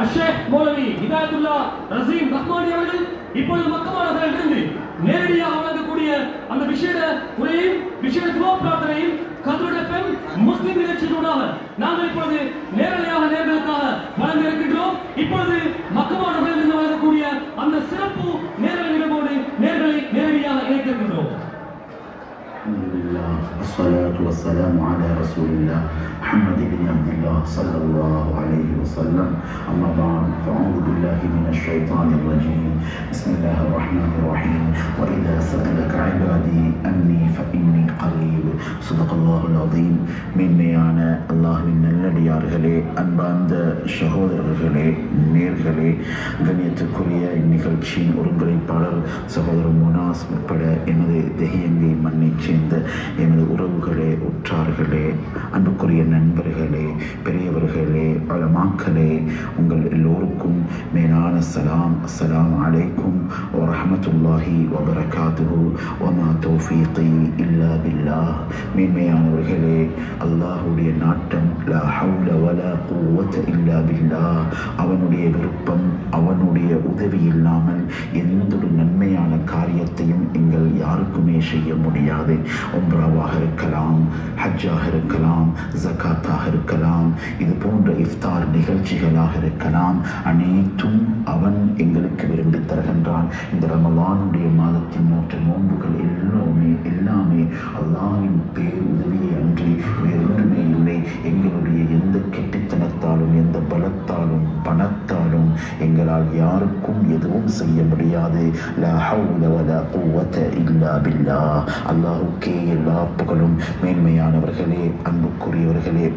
அஷேக் மௌலவி ஹிதாயத்துல்லா ரசீம் ரஹ்மானி அவர்கள் இப்பொழுது மக்கமா நகரிலிருந்து நேரடியாக வழங்கக்கூடிய அந்த விஷய உரையையும் விஷய துவா பிரார்த்தனையும் கத்ருல் எஃப்எம் முஸ்லிம் நிகழ்ச்சியூடாக நாங்கள் இப்பொழுது நேரடியாக நேர்களுக்காக வழங்க இருக்கின்றோம். இப்பொழுது மக்கமா நகரிலிருந்து வழங்கக்கூடிய والسلام على رسول الله محمد بن عبد الله صلى الله عليه وسلم. أما بعد فأعوذ بالله من الشيطان الرجيم. بسم الله الرحمن الرحيم. وإذا سألك عبادي أني فإني قريب. صدق الله العظيم. மென்மையான அல்லாஹ்வின் நல்லடியார்களே, அன்பார்ந்த சகோதரர்களே, நேர்களே, கண்ணியத்துக்குரிய இந்நிகழ்ச்சியின் ஒருங்கிணைப்பாளர் சகோதரர் முனாஸ் உட்பட எமது தெஹியங்கை மண்ணைச் சேர்ந்த எமது உறவுகளே, உற்றார்களே, அன்புக்குரிய நண்பர்களே, பெரியவர்களே, உலமாக்களே, உங்கள் எல்லோருக்கும் மேலான சலாம். அஸ்ஸலாமு அலைக்கும் வரஹ்மத்துல்லாஹி வபரகாத்துஹு வமா தௌஃபீகி இல்லா பில்லாஹ். மேன்மையானவர்களே, அல்லாஹ்வுடைய நாட்டம் லா ஹவுல வலா குவத்த இல்லா பில்லாஹ். அவனுடைய விருப்பம், அவனுடைய உதவி இல்லாமல் எந்த ஒரு நன்மையான காரியத்தையும் எங்கள் யாருக்குமே செய்ய முடியாது. உம்ராவாக இருக்கலாம், ஹஜ்ஜாக இருக்கலாம், ஜகாத்தாக இருக்கலாம், இது போன்ற இஃப்தார் நிகழ்ச்சிகளாக இருக்கலாம், அனைத்தும் அவன் எங்களுக்கு விரும்பி தருகின்றான். இந்த ரமலானுடைய மாதத்தின் நோன்புகள் எல்லாமே அல்லாஹ்வின் பேர் உதவியை அன்றி வேறொன்றுமே இல்லை. எங்களுடைய எந்த கெட்டித்தனத்தாலும், எந்த பலத்தாலும், பணத்தாலும் எங்களால் யாருக்கும் எதுவும் செய்ய முடியாது. லா ஹவுல வலா குவத்த இல்லா பில்லாஹ். அல்லாஹ்வுக்கே எல்லா புகழும். மேன்மையானவர்களே, அன்புக்குரியவர்களே,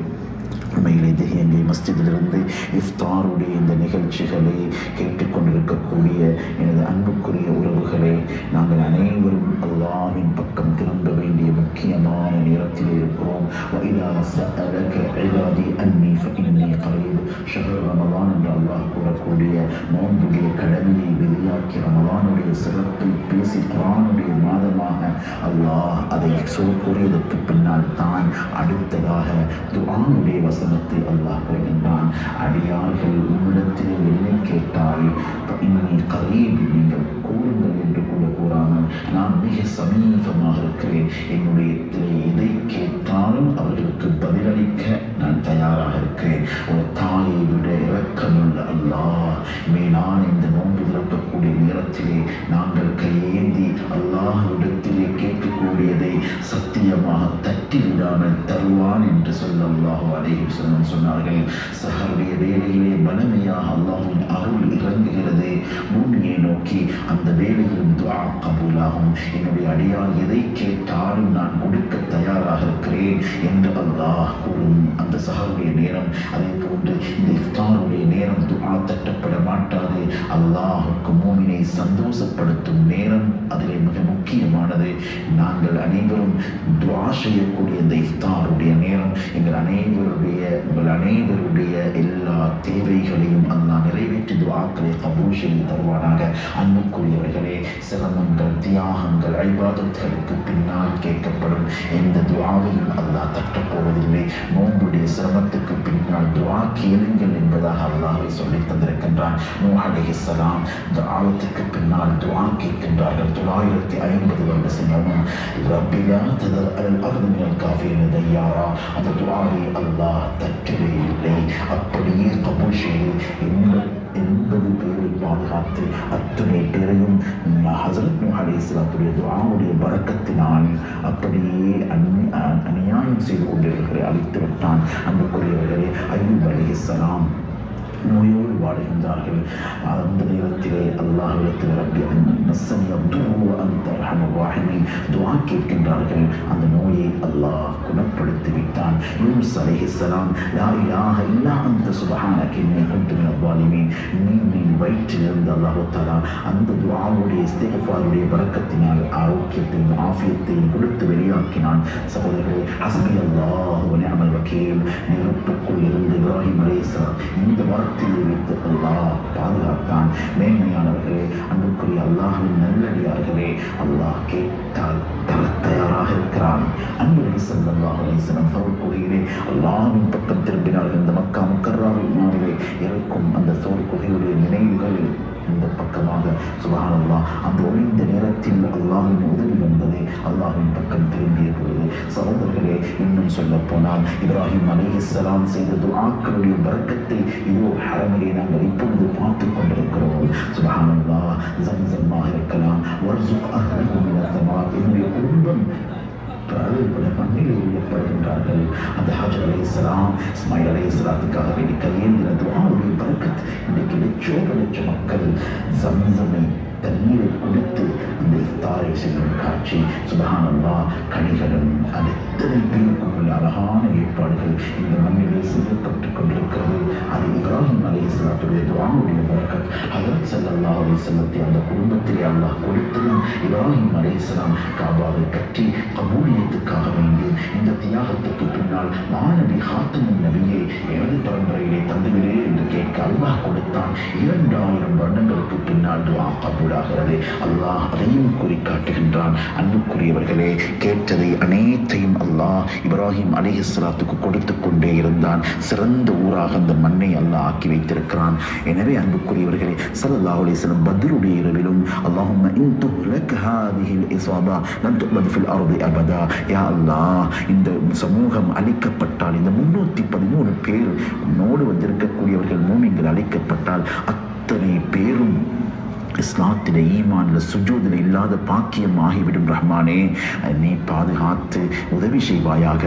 உண்மையிலே தெஹியங்கை மஸ்ஜிதிலிருந்து இஃப்தாருடைய இந்த நிகழ்ச்சிகளை கேட்டுக்கொண்டிருக்கக்கூடிய எனது அன்புக்குரிய உறவுகளே, நாங்கள் அனைவரும் அல்லாஹ்வின் பக்கம் திரும்ப வேண்டிய முக்கியமான நேரத்தில் இருக்கிறோம். وَإِذَا سَأَلَكَ عِبَادِي أَنِّي فَإِنِّي قَرِيبٌ. ஷஹர் ரமலான் என்று அல்லாஹ் கூறக்கூடிய நோன்புடைய கடமையை வெளியாக்கி ரமலானுடைய சிறப்பை பேசி குர்ஆனுடைய மாதமாக அல்லாஹ் அதை கூறியதற்கு பின்னால் தான் அடுத்ததாக துஆனுடைய வசனத்தை அல்லாஹ் கூறுகின்றான். அடியார்கள் உன்னிடத்தில் என்னை கேட்டால் இன்னி கரீப், நீங்கள் கூறுங்கள் என்று கூட கூறாமல் நான் மிக சமீபமாக இருக்கிறேன். என்னுடைய எதை கேட்டாலும் அவர்களுக்கு பதிலளிக்க நான் தயாராக இருக்கிறேன். ஒரு தாயை விட இரக்கமுள்ள அல்லாஹ் மேலான இந்த நோன்பு திறக்கக்கூடிய நேரத்திலே நாங்கள் கையேந்தி அல்லாஹ்விடத்திலே கேட்கக்கூடியதை சத்தியமாக தட்டி விடாமல் தருவான் என்று சொல்ல அல்லாஹு அலைஹி வஸல்லம் சொன்னார்கள். சஹருடைய வேளையிலே பலமையாக அல்லாஹ்வின் அருள் இறங்குகிறது பூமியை நோக்கி. அந்த வேளையிலும் துஆ கபூலாகும். என்னுடைய அடியார் எதை கேட்டாலும் நான் கொடுக்க தயாராக இருக்கிறேன் என்று அல்லாஹ் கூறும் அந்த சஹருடைய நேரம். அதே போன்று இந்த இஃப்தாருடைய நேரம் துஆ தட்டப்பட மாட்டாது. அல்லாஹுக்கு மூமினை சந்தோஷப்படுத்தும் நேரம் அதிலே மிக முக்கியமானது. நாங்கள் அனைவரும் துஆ செய்யக்கூடிய இந்த இஃப்தாருடைய நேரம் உங்கள் அனைவருடைய எல்லா தேவைகளையும் அல்லாஹ் நிறைவேற்றி துஆக்களை கபூல் செய்து தருவானாக. அன்புக்குரியவர்களே, சிரமங்கள், தியாகங்கள், இபாதத்துகளுக்கு பின்னால் கேட்கப்படும் எந்த துஆவையும் அல்லாஹ் தட்டப்போவதில்லை. நோன்புடைய சிரமத்துக்கு பின்னால் துஆ கேளுங்கள் என்பதாக அல்லாஹ்வை சொல்லித் தந்திருக்கின்றான். நூஹ் அலைஹிஸ்ஸலாம் துஆவுக்கு பின்னால் துஆ கேட்கின்றார்கள். 950 வருட சிரமம். ரப்பி லா ததர் அலல் அர்தி மினல் காஃபிரின தய்யாரா. அந்த துஆவை அல்லாஹ் தட்டவே இல்லை. அப்படியே கபூல் செய்து 80 பேரை பாதுகாத்து அத்துணை பேரையும் ஹஸரத் நூஹ் அலைஹிஸ்ஸலாத்துடைய துஆவுடைய பரக்கத்தினால் அப்படியே அநியாயம் செய்து கொண்டிருக்கிற அழித்து விட்டான். அன்புக்குரியவர்களே, அய்யூப் அலைஹிஸ்ஸலாம் நோயோடு வாடுகின்றார்கள். அந்த நேரத்திலே அல்லாஹ்விடத்தில் ரப்பி மஸ்ஸனி அத்துர்ரு வ அன்த அர்ஹமுர் ராஹிமீன் துஆ கேட்கின்றார்கள். அந்த நோயை அல்லாஹ் குணப்படுத்தி விட்டான். யூனுஸ் அலைஹிஸ்ஸலாம் லா இலாஹ இல்லா அன்த சுப்ஹானக இன்னி குன்து மினல் ஸாலிமீன். நீரின் வயிற்றிலிருந்து அல்லாஹ் தஆலா அந்த துஆவுடைய இஸ்திக்ஃபாருடைய பரக்கத்தினால் ஆரோக்கியத்தையும் ஆஃபியத்தையும் கொடுத்து வெளியாக்கினான். சகோதரர்களே, ஹஸ்பி அல்லாஹ் வ நிஅமல் வக்கீல். நெருப்புக்குள் இருந்து இப்ராஹிம் அலைஹிஸ்ஸலாம் இந்த மரத்தில் வைத்து அல்லாஹ் பாதுகாத்தான். மேன்மையானவர்களே, அன்புக்குரிய அல்லாஹ்வின் நல்லடியார்களே, அல்லாஹ் கேட்டால் தர தயாராக இருக்கிறான். அன்பு நபி ஸல்லல்லாஹு அலைஹி வஸல்லம் ஃபர்குகையிலே அல்லாஹ்வின் பக்கம் திரும்பினார்கள். இந்த மக்கா முக்கர்ரமாவிலே இருக்கும் அந்த சோர் குகையுடைய நினைவுகள் இந்த பக்கமாக சுப்ஹானல்லாஹ் அந்த ஒளிந்த நேரத்தில் அல்லாஹ்வின் உதவி வந்தது. அல்லாஹ்வின் பக்கம் திரும்பிய பொழுது சகோதரர்களே, இன்னும் சொல்ல போனால் இப்ராஹிம் அலைஹிஸ்ஸலாம் செய்த துஆக்களுடைய பரக்கத்தை இதோ ஹரமிலே நாங்கள் இப்பொழுது பார்த்து கொண்டிருக்கிறோம். சுப்ஹானல்லாஹ், ஜம்ஸமாக இருக்கலாம், வர்ஸுக் அஹ்லஹு மினத் தமாத். என்னுடைய குடும்பம் மண்ணில் உயர்த்தப்படுகின்றார்கள். அந்த ஹஜர் அலைஹிஸ்ஸலாம் இஸ்மாயில் அலைஹிஸ்ஸலாத்துக்காக வேண்டி கையேந்திர துஆவுடைய பரக்கத் இன்றைக்கு லட்ச மக்கள் ஜம்ஸமை தண்ணீரை குடித்து அந்த இஃப்தாரை செல்லும் காட்சி. சுப்ஹானல்லாஹ், கனிகளும் அது எத்தனை பேருக்கும் உள்ள அழகான ஏற்பாடுகள் இந்த மண்ணிலே செய்யப்பட்டுக் கொண்டிருக்கிறது. அது இப்ராஹிம் அலைஹிஸ்ஸலாத்துடைய துஆவுடைய பரக்கத். ஹஜ்ரத் ஸல்லல்லாஹு அலைஹி வஸல்லத்தை அந்த குடும்பத்திலே அல்லாஹ் கொடுத்ததும் இப்ராஹிம் அலைஹிஸ்ஸலாம் காபாவை கட்டி கபூலியத்துக்காக வேண்டி இந்த தியாகத்துக்கு பின்னால் மாநபி ஹாத்தமுன் நபியை எனது பரம்பரையிலே தந்துவிடே என்று கேட்க அல்லாஹ் கொடுத்தான். 2000 வருடங்களுக்கு பின்னால் துஆ கபூலாகிறது. அல்லாஹ் அதையும் கூறி காட்டுகின்றான். அன்புக்குரியவர்களே, கேட்டதை அனைத்தையும் அல்லாஹ் இப்ராஹிம் அலைஹிஸ்ஸலாத்துக்கு கொடுத்து கொண்டே இருந்தான். சிறந்த ஊராக அந்த மண்ணை அல்லாஹ் ஆக்கி வைத்திருக்கிறான். எனவே அன்புக்குரியவர்களே, ஸல்லல்லாஹு அலைஹி வஸல்லம் பத்ருடைய இரவிலும் அல்லாஹும்ம இன் துஹ்லக் ஹாதிஹில் இஸாபா லன் துஅபத் ஃபில் அர்தி அபதா, யா அல்லாஹ், இந்த சமூகம் அழிக்கப்பட்டால், இந்த 313 பேர் உன்னோடு வந்திருக்கக்கூடியவர்கள் மூமின்கள் அழிக்கப்பட்டால் அத்தனை பேரும் இஸ்லாத்தில ஈமான்ல சுஜூதில் இல்லாத பாக்கியம் ஆகிவிடும். ரஹ்மானே, நீ பாதுகாத்து உதவி செய்வாயாக.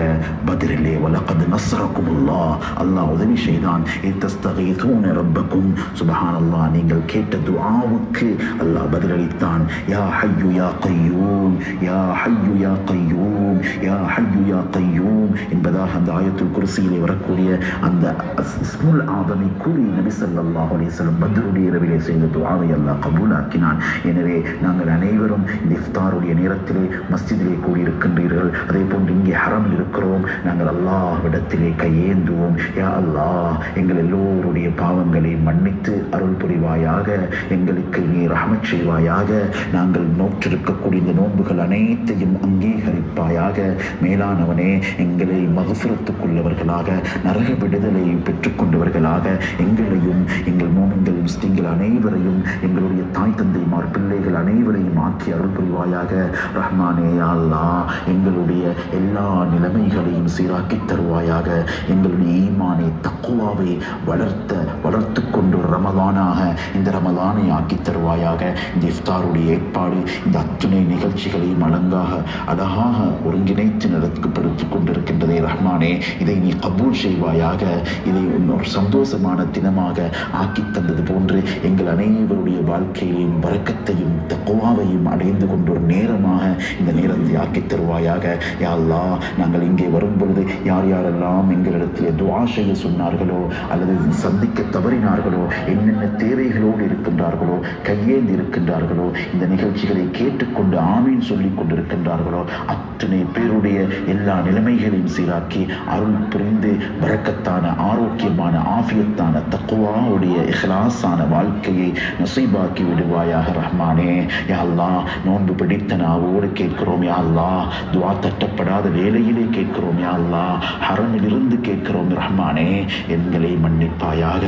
பத்ரிலே வலகத் நஸ்ரகுமுல்லாஹ், அல்லாஹ் உதவி செய்தான். இத்தஸ்தகீதூன ரப்பக்கும், சுப்ஹானல்லாஹ், நீங்கள் கேட்ட துஆவுக்கு அல்லாஹ் பதிலளித்தான். யா ஹய்யு யா கய்யூம், யா ஹய்யு யா கய்யூம், யா ஹய்யு யா கய்யூம் என்பதாக அந்த ஆயத்துல் குர்சியிலே வரக்கூடிய அந்த இஸ்முல் ஆதமை கூறி நபி ஸல்லல்லாஹு அலைஹி வஸல்லம் பத்ருடைய இரவிலே செய்த துஆவை அல்லாஹ் கபூலாக்கினான். எனவே நாங்கள் அனைவரும் இந்த இஃப்தாருடைய நேரத்திலே மஸ்ஜிதிலே கூடியிருக்கின்றீர்கள். அதே போன்று இங்கே ஹரமில் இருக்கிறோம். நாங்கள் அல்லாஹ்விடத்திலே கையேந்துவோம். யா அல்லாஹ், எங்கள் எல்லோருடைய பாவங்களை மன்னித்து அருள் புரிவாயாக. எங்களுக்கு நீ ரஹ்மத் செய்வாயாக. நாங்கள் நோற்றிருக்கக்கூடிய இந்த நோன்புகள் அனைத்தையும் அங்கீகரிப்பாயாக. மேலானவனே, எங்களை மக்ஃபிரத்துக்குள்ளவர்களாக, நரக விடுதலை பெற்றுக்கொண்டவர்களாக எங்களையும் எங்கள் மோமின்கள் முஸ்லிம்கள் அனைவரையும், எங்களுடைய தாய் தந்தைமார் பிள்ளைகள் அனைவரையும் ஆக்கி அருள் புரிவாயாக. ரஹ்மானே, யா அல்லாஹ், எங்களுடைய எல்லா நிலைமைகளையும் சீராக்கி தருவாயாக. எங்களுடைய ஈமானை தக்குவாவை வளர்த்து கொண்டு ரமலானாக இந்த ரமலானை ஆக்கி தருவாயாக. இந்த இஃப்தாருடைய ஏற்பாடு, இந்த அத்துணை நிகழ்ச்சிகளையும் அழகாக ஒருங்கிணைத்து நடத்தப்படுத்திக் கொண்டிருக்கின்றதே ரஹ்மானே, இதை நீ கபூல் செய்வாயாக. இதை ஒரு சந்தோஷமான தினமாக ஆக்கி தந்தது போன்று எங்கள் அனைவருடைய வாழ்க்கையிலும் பரக்கத்தையும் தக்குவாவையும் அடைந்து கொண்ட ஒரு நேரமாக இந்த நேரத்தை ஆக்கி தருவாயாக. யா அல்லாஹ், நாங்கள் இங்கே வரும் பொழுது யார் யாரெல்லாம் எங்களிடத்தில் துஆ செய்ய சொன்னார்களோ அல்லது சந்திக்க தவறினார்களோ, என்னென்ன தேவைகளோடு இருக்கின்றார்களோ, கையேந்தி இருக்கின்றார்களோ, இந்த நிகழ்ச்சிகளை கேட்டுக்கொண்டு ஆமீன் சொல்லிக் கொண்டிருக்கின்றார்களோ, அத்தனை பேருடைய எல்லா நிலைமைகளையும் சீராக்கி அருள் புரிந்து பரக்கத்தான, ஆரோக்கியமான, ஆஃபியத்தான, தக்குவாவுடைய இஹ்லாஸான வாழ்க்கையை நசீபாக்கி விடுவாயாக. ரஹ்மானே, யா அல்லாஹ், நோன்பு பிடித்த நாவோடு கேட்கிறோம். யா அல்லாஹ், துஆ தட்டப்படாத வேளையிலே கேட்கிறோம். யா அல்லாஹ், ஹரமில் இருந்து கேட்கிறோம். ரஹ்மானே, எங்களை மன்னிப்பாயாக.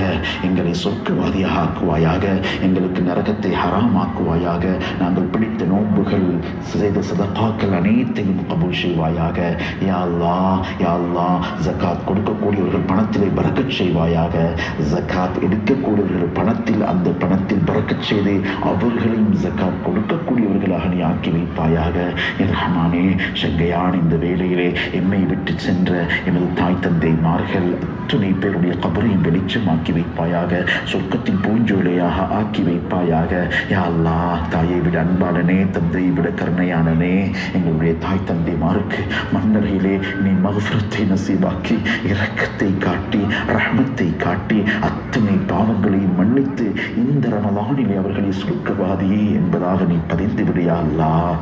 எங்களை சொர்க்கவாதியாக ஆக்குவாயாக. எங்களுக்கு நரகத்தை ஹராமாக்குவாயாக. நாங்கள் பிடித்த நோன்புகள், செய்த சதகாக்கள் அனைத்தையும் கபூல் செய்வாயாக. யா அல்லாஹ், யா அல்லாஹ், ஜகாத் கொடுக்கக்கூடியவர்கள் பணத்திலே பரக்கத் செய்வாயாக. ஜகாத் எடுக்கக்கூடியவர்கள் பணத்தில், அந்த பணத்தில் பரக்கத் செய்து அவர்களையும் ஜகாத் கொடுக்கக்கூடியவர்களாக நீ ஆக்கி வைப்பாயாக. ரஹ்மானே, சங்கையான இந்த வேளையிலே எம்மை விட்டு சென்ற எமது தாய் தந்தைமார்கள் அத்துணை பேருடைய கபரையும் வெளிச்சமாக்கி வைப்பாயாக. சொர்க்கத்தின் பூஞ்சோலையாக ஆக்கி வைப்பாயாக. யா அல்லாஹ், தாயை விட அன்பாளனே, தந்தையை விட கருணையானனே, எங்களுடைய தாய் தந்தைமாருக்கு மன்னரையிலே நீ மக்ஃபிரத்தை நசீபாக்கி, இரக்கத்தை காட்டி, ரஹ்மத்தை காட்டி, அத்தனை பாவங்களையும் மன்னித்து இந்த ரமலானிலே அவர்களை சுருக்கவாதியே என்பதாக நீ பதிந்து விடியா அல்லாஹ்.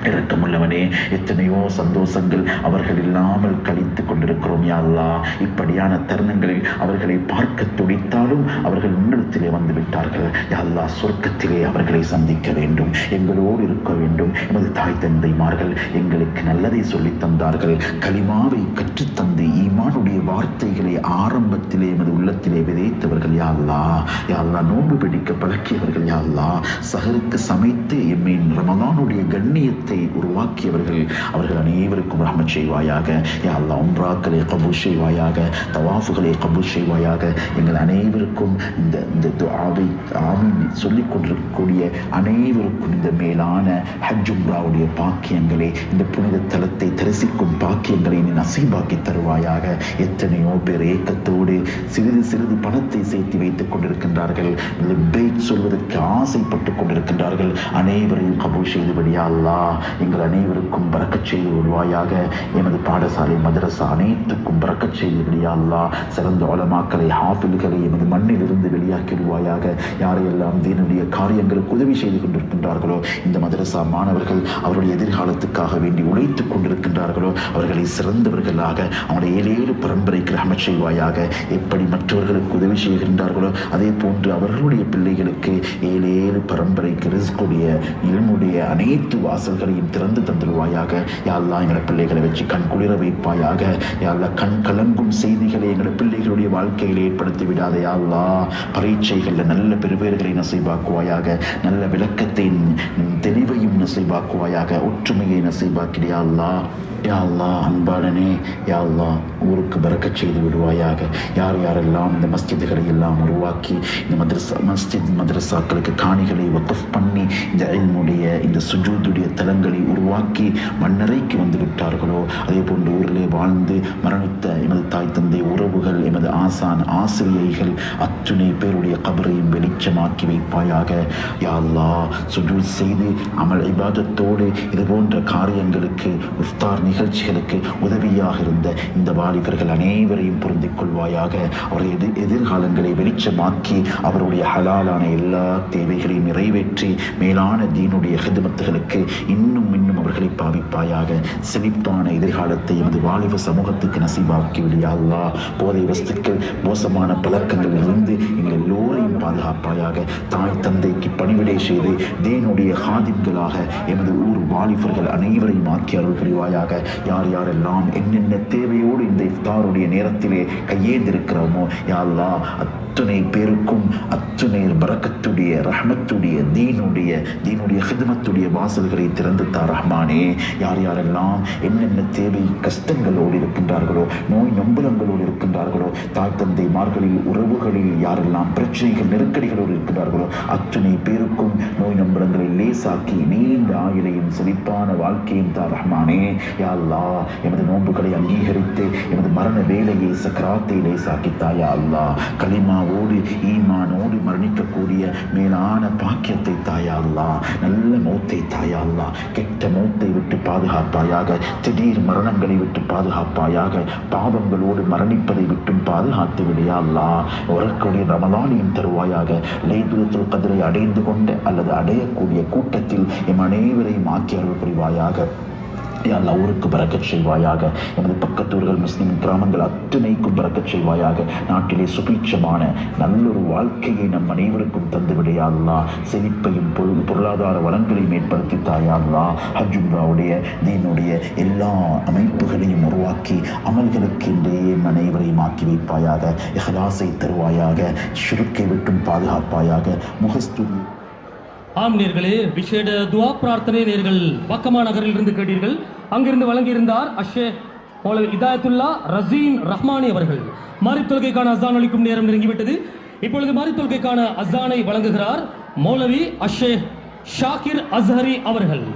இரக்கமுள்ளவனே, எத்தனையோ சந்தோஷங்கள் அவர்கள் இல்லாமல் கழித்து கொண்டிருக்கிறோம். யா அல்லாஹ், இப்படியான தருணங்களில் அவர்களை பார்க்க துடித்தாலும் அவர்கள் உன்னிடத்திலே வந்து விட்டார்கள். யா அல்லாஹ், சொர்க்கத்திலே அவர்களை சந்திக்க வேண்டும், எங்களோடு இருக்க வேண்டும். எமது தாய் தந்தைமார்கள் எங்களுக்கு நல்லதை சொல்லித் தந்தார்கள். கலிமாவை கற்றுத்தந்து ஈமானுடைய வார்த்தைகளை ஆரம்பத்திலே எமது உள்ளத்திலே விதைத்தவர்கள். யா அல்லாஹ், யா அல்லாஹ், நோன்பு பிடிக்க பழக்கியவர்கள். யா அல்லாஹ், சஹருக்கு சமைத்து எம்மை ரமலானுடைய கண்ணியத்தை தலத்தை உருவாக்கியவர்கள் அவர்கள் அனைவருக்கும் ரஹ்மத் செய்வாயாக. யா அல்லாஹ் உம்ராக்களை கபூல் செய்வாயாக, தவாஃபுகளை கபூல் செய்வாயாக. எங்கள் அனைவருக்கும் இந்த துஆவை ஆமீன் சொல்லிக் கொண்டிருக்கக்கூடிய அனைவருக்கும் இந்த மேலான ஹஜ் உம்ராவுடைய பாக்கியங்களை, இந்த புனித தலத்தை தரிசிக்கும் பாக்கியங்களை நீ நசீபாக்கி தருவாயாக. எத்தனையோ பேர் ஏக்கத்தோடு சிறிது சிறிது பணத்தை சேர்த்து வைத்துக் கொண்டிருக்கின்றார்கள், லெப்பைக் சொல்வதற்கு ஆசைப்பட்டுக் கொண்டிருக்கின்றார்கள். அனைவரையும் கபூல் செய்துபடியா அல்லாஹ் எங்கள் அனைவருக்கும் பரக்கச் செய்து விடுவாயாக. எமது பாடசாலை மதரசா அனைத்துக்கும் பரக்கச் செய்துபடியா அல்லாஹ். சிறந்த உலமாக்களை ஹாஃபில்களை எமது மண்ணில் இருந்து வெளியாக்கி விடுவாயாக. யாரையெல்லாம் தீனுடைய காரியங்களுக்கு உதவி செய்து கொண்டிருக்கின்றார்களோ, இந்த மதரசா மாணவர்கள் அவருடைய எதிர்காலத்துக்காக வேண்டி உழைத்துக் கொண்டிருக்கின்றார்களோ, அவர்களை சிறந்தவர்களாக அவருடைய 7 பரம்பரைக்கு ரஹ்மத் செய்வாயாக. எப்படி மற்றவர்களுக்கு உதவி செய்கின்றார்களோ அதே போன்று அவர்களுடைய பிள்ளைகளுக்கு 7 பரம்பரைக்கு ரிஸ்குடைய இல்முடைய அனைத்து வாசல்களையும் திறந்து தந்துடுவாயாக. யா அல்லாஹ் எங்களை பிள்ளைகளை வச்சு கண் குளிர வைப்பாயாக. யா அல்லாஹ் கண் கலங்கும் செய்திகளை எங்களை பிள்ளைகளுடைய வாழ்க்கையில் ஏற்படுத்தி விடாத. யா அல்லாஹ் பரீட்சைகளில் நல்ல பெருபேர்களை நசீபாக்குவாயாக, நல்ல விளக்கத்தை தெளிவையும் நசீபாக்குவாயாக, ஒற்றுமையை நசீபாக்கிறியா அல்லாஹ். யா அல்லாஹ் அன்பாளனே, யா அல்லாஹ் ஊருக்கு பரக்கச் செய்து விடுவாயாக. யார் யாரெல்லாம் இந்த மஸ்ஜிதுகளை எல்லாம் உருவாக்கி இந்த மதரசாக்களுக்கு காணிகளை வக்ஃப் பண்ணி இந்த இல்முடைய இந்த சுஜூதுடைய தலங்களை உருவாக்கி மண்ணறைக்கு வந்து விட்டார்களோ, அதே போன்று ஊரிலே வாழ்ந்து மரணித்த எமது தாய் தந்தை உறவுகள், எமது ஆசான் ஆசிரியைகள் அத்துணை பேருடைய கபரையும் வெளிச்சமாக்கி வைப்பாயாக. யா அல்லாஹ் சுஜூத் செய்து அமல் இபாதத்தோடு இது போன்ற காரியங்களுக்கு இஃப்தார் நிகழ்ச்சிகளுக்கு உதவியாக இருந்த இந்த வாலிபர்கள் அனைவரையும் பொருந்திக் கொள்வாயாக. அவருடைய எதிர்காலங்களை வெளிச்சமாக்கி அவருடைய ஹலாலான எல்லா தேவைகளையும் நிறைவேற்றி மேலான தீனுடைய ஹிதமத்துகளுக்கு இன்னும் அவர்களை பாவிப்பாயாக. செழிப்பான எதிர்காலத்தை எமது வாலிப சமூகத்துக்கு நசீபாக்கி விடியா அல்லாஹ். போதை வஸ்துக்கள் மோசமான பழக்கங்களில் இருந்து எங்கள் எல்லோரையும் பாதுகாப்பாயாக. தாய் தந்தைக்கு பணிவிடை செய்து தீனுடைய ஹாதிம்களாக எமது ஊர் வாலிபர்கள் அனைவரையும் ஆக்கி அருள் புரிவாயாக. யார் யாரெல்லாம் என்னென்ன தேவையோடு இந்த இஃப்தாருடைய நேரத்திலே கையேந்திருக்கிறோமோ யா அல்லாஹ் அத்துணை பேருக்கும் அத்துணை பரக்கத்துடைய ரஹ்மத்துடைய தீனுடைய ஹிதமத்துடைய வாசல்களை திறந்து தா ரஹ்மானே. யார் யாரெல்லாம் என்னென்ன தேவை கஷ்டங்களோடு இருக்கின்றார்களோ, நோய் நொம்பலங்களோடு இருக்கின்றார்களோ, தாய் தந்தை மார்களில் உறவுகளில் யாரெல்லாம் பிரச்சனைகள் நெருக்கடிகளோடு இருக்கின்றார்களோ அத்துணை பேருக்கும் நோய் நொம்பலங்களை லேசாக்கி நீண்ட ஆயுளையும் செழிப்பான வாழ்க்கையும் தா ரஹ்மானே. யா அல்லாஹ் எமது நோன்புகளை அங்கீகரித்து எமது மரண வேலையை சக்கராத்தை லேசாக்கி தாயா அல்லாஹ். களிமாவோடு ஈமானோடு மரணிக்கக்கூடிய மேலான பாக்கியத்தை தாயா அல்லாஹ். நல்ல மௌத்தை தாயா அல்லாஹ். கெட்ட மௌத்தை விட்டு பாதுகாப்பாயாக. திடீர் மரணங்களை விட்டு பாதுகாப்பாயாக. பாவங்களோடு மரணிப்பதை விட்டும் பாதுகாத்து விடையா அல்லாஹ். வரக்கூடிய ரமலானையும் தருவாயாக. லைலத்துல் கத்ரை அடைந்து கொண்ட அல்லது அடையக்கூடிய கூட்டத்தில் எம் அனைவரையும் ஆக்கி அருள் புரிவாயாக. அல்லாஹ் ஊருக்கு பரக்கச் செய்வாயாக. எமது பக்கத்தூர்கள் முஸ்லிம் கிராமங்கள் அத்தனைக்கும் பரக்கச் செய்வாயாக. நாட்டிலே சுபீட்சமான நல்லொரு வாழ்க்கையை நம் அனைவருக்கும் தந்துவிடையா அல்லாஹ். செழிப்பையும் பொருளாதார வளங்களையும் ஏற்படுத்தி தாயா அல்லாஹ். ஹஜ் உம்ராவுடைய தீனுடைய எல்லா அமைப்புகளையும் உருவாக்கி அமல்களுக்கு இன்றையே அனைவரையும் ஆக்கி வைப்பாயாக. இஹ்லாஸை தருவாயாக. ஷிர்க்கை விட்டும் பாதுகாப்பாயாக. முகஸ்துதி ஆம் நேர்களே, விசேட துவா பிரார்த்தனை நேர்கள் பக்கமா நகரில் இருந்து கேட்டீர்கள். அங்கிருந்து வழங்கியிருந்தார் அஷேக் மௌலவி இதாயத்துல்லா ரசீன் ரஹ்மானி அவர்கள். மாரிப் தொழுகைக்கான அசான் அளிக்கும் நேரம் நெருங்கிவிட்டது. இப்பொழுது மாரிப் தொழுகைக்கான அசானை வழங்குகிறார் மௌலவி அஷேக் ஷாக்கிர் அஸ்ஹரி அவர்கள்.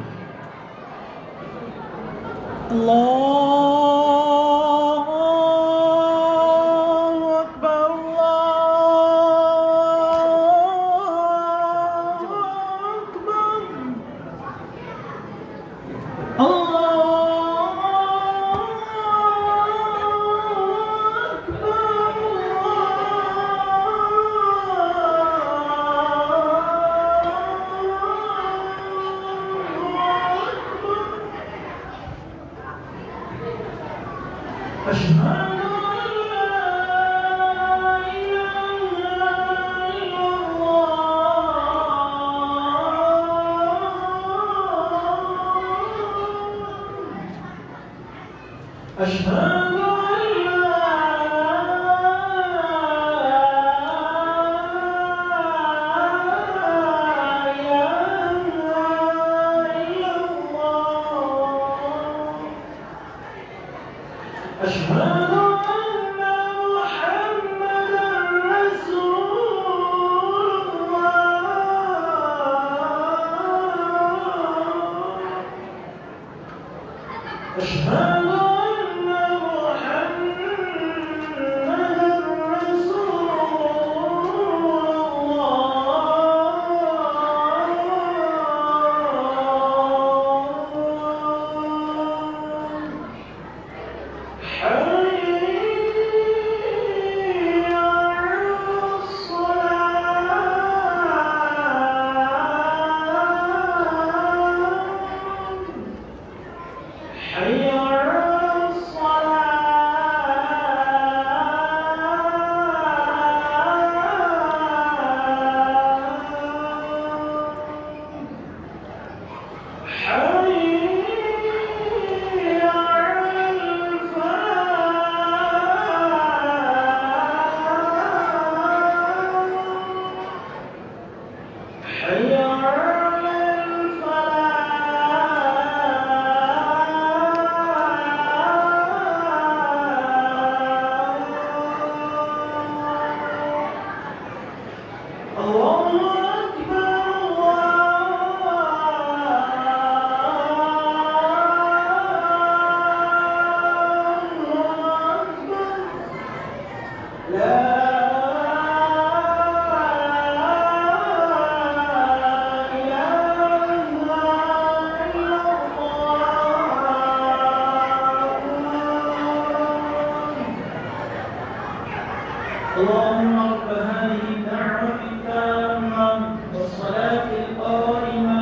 اللهم رب هذه الدعوة التامة والصلاة القائمة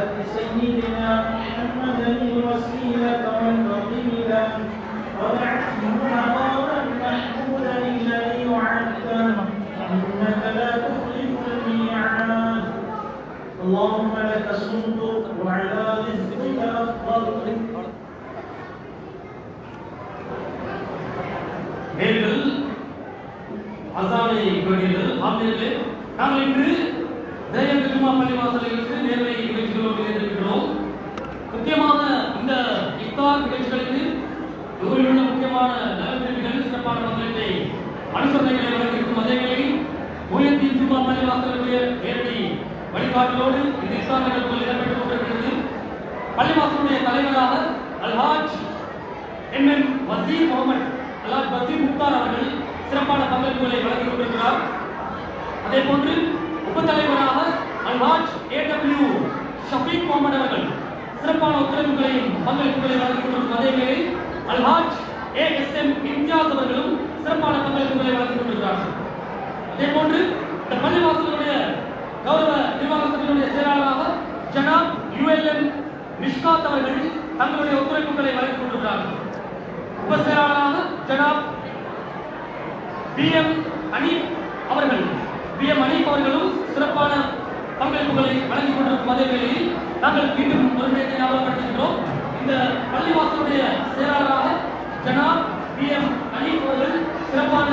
آت سيدنا محمدا الوسيلة والفضيلة وبعثه مقاما محمودا الذي وعدته إنك لا تخلف الميعاد. اللهم لك صمت وعلى رزقك أفضل. அசானை கேட்டீர்கள். ஆசிரியர்களே, நாங்கள் இன்று தேயங்க ஜும்மா பள்ளிவாசலிலிருந்து நேர்வை நிகழ்ச்சிகளோடு இணைந்திருக்கிறோம். முக்கியமான இந்த இஃப்தார் நிகழ்ச்சிகளுக்கு ஊரில் உள்ள முக்கியமான நலவிரும்பிகள் சிறப்பான பங்களிப்பை அனுசரணைகளை வழங்கியிருக்கும் அதே வேளையில் ஊழியத்தின் ஜும்மா பள்ளிவாசலுடைய நேரடி வழிகாட்டலோடு இந்த இஃப்தார் நிகழ்ச்சிகள் இடம்பெற்றுக் கொண்டிருக்கிறது. பள்ளிவாசலுடைய தலைவராக அல்ஹாஜ் என் வசீர் முகமது அல்ஹாஜ் வசீர் முக்தார் அவர்கள் சிறப்பான பங்களிப்புகளை வழங்கிக் கொண்டிருக்கிறார். அதே போன்று உபத்தலைவராக அல்ஹாஜ் AW ஷஃபீக் முகமது அவர்கள் சிறப்பான ஒத்துழைப்புகளையும் பங்களிப்புகளை வழங்கிக் கொண்டிருக்கும் அதே வேளையில் அல்ஹாஜ் ASM இம்தியாஸ் அவர்களும் சிறப்பான பங்களிப்புகளை வழங்கிக் கொண்டிருக்கிறார்கள். அதே போன்று இந்த பள்ளிவாசலுடைய கௌரவ நிர்வாக சபையினுடைய செயலாளராக ஜனாப் ULM நிஷ்காத் அவர்கள் தங்களுடைய ஒத்துழைப்புகளை வழங்கிக் கொண்டிருக்கிறார்கள். உப செயலாளராக ஜனாப் BM அனீப் அவர்களும் சிறப்பான பங்களிப்புகளை வழங்கிக் கொண்டிருக்கும் அதே வேளையில் நாங்கள் மீண்டும் ஒரு நேரத்தை ஞாபகப்படுத்துகிறோம். இந்த பள்ளிவாசலுடைய செயலாளராக ஜனாப் BM அனீப் அவர்கள் சிறப்பான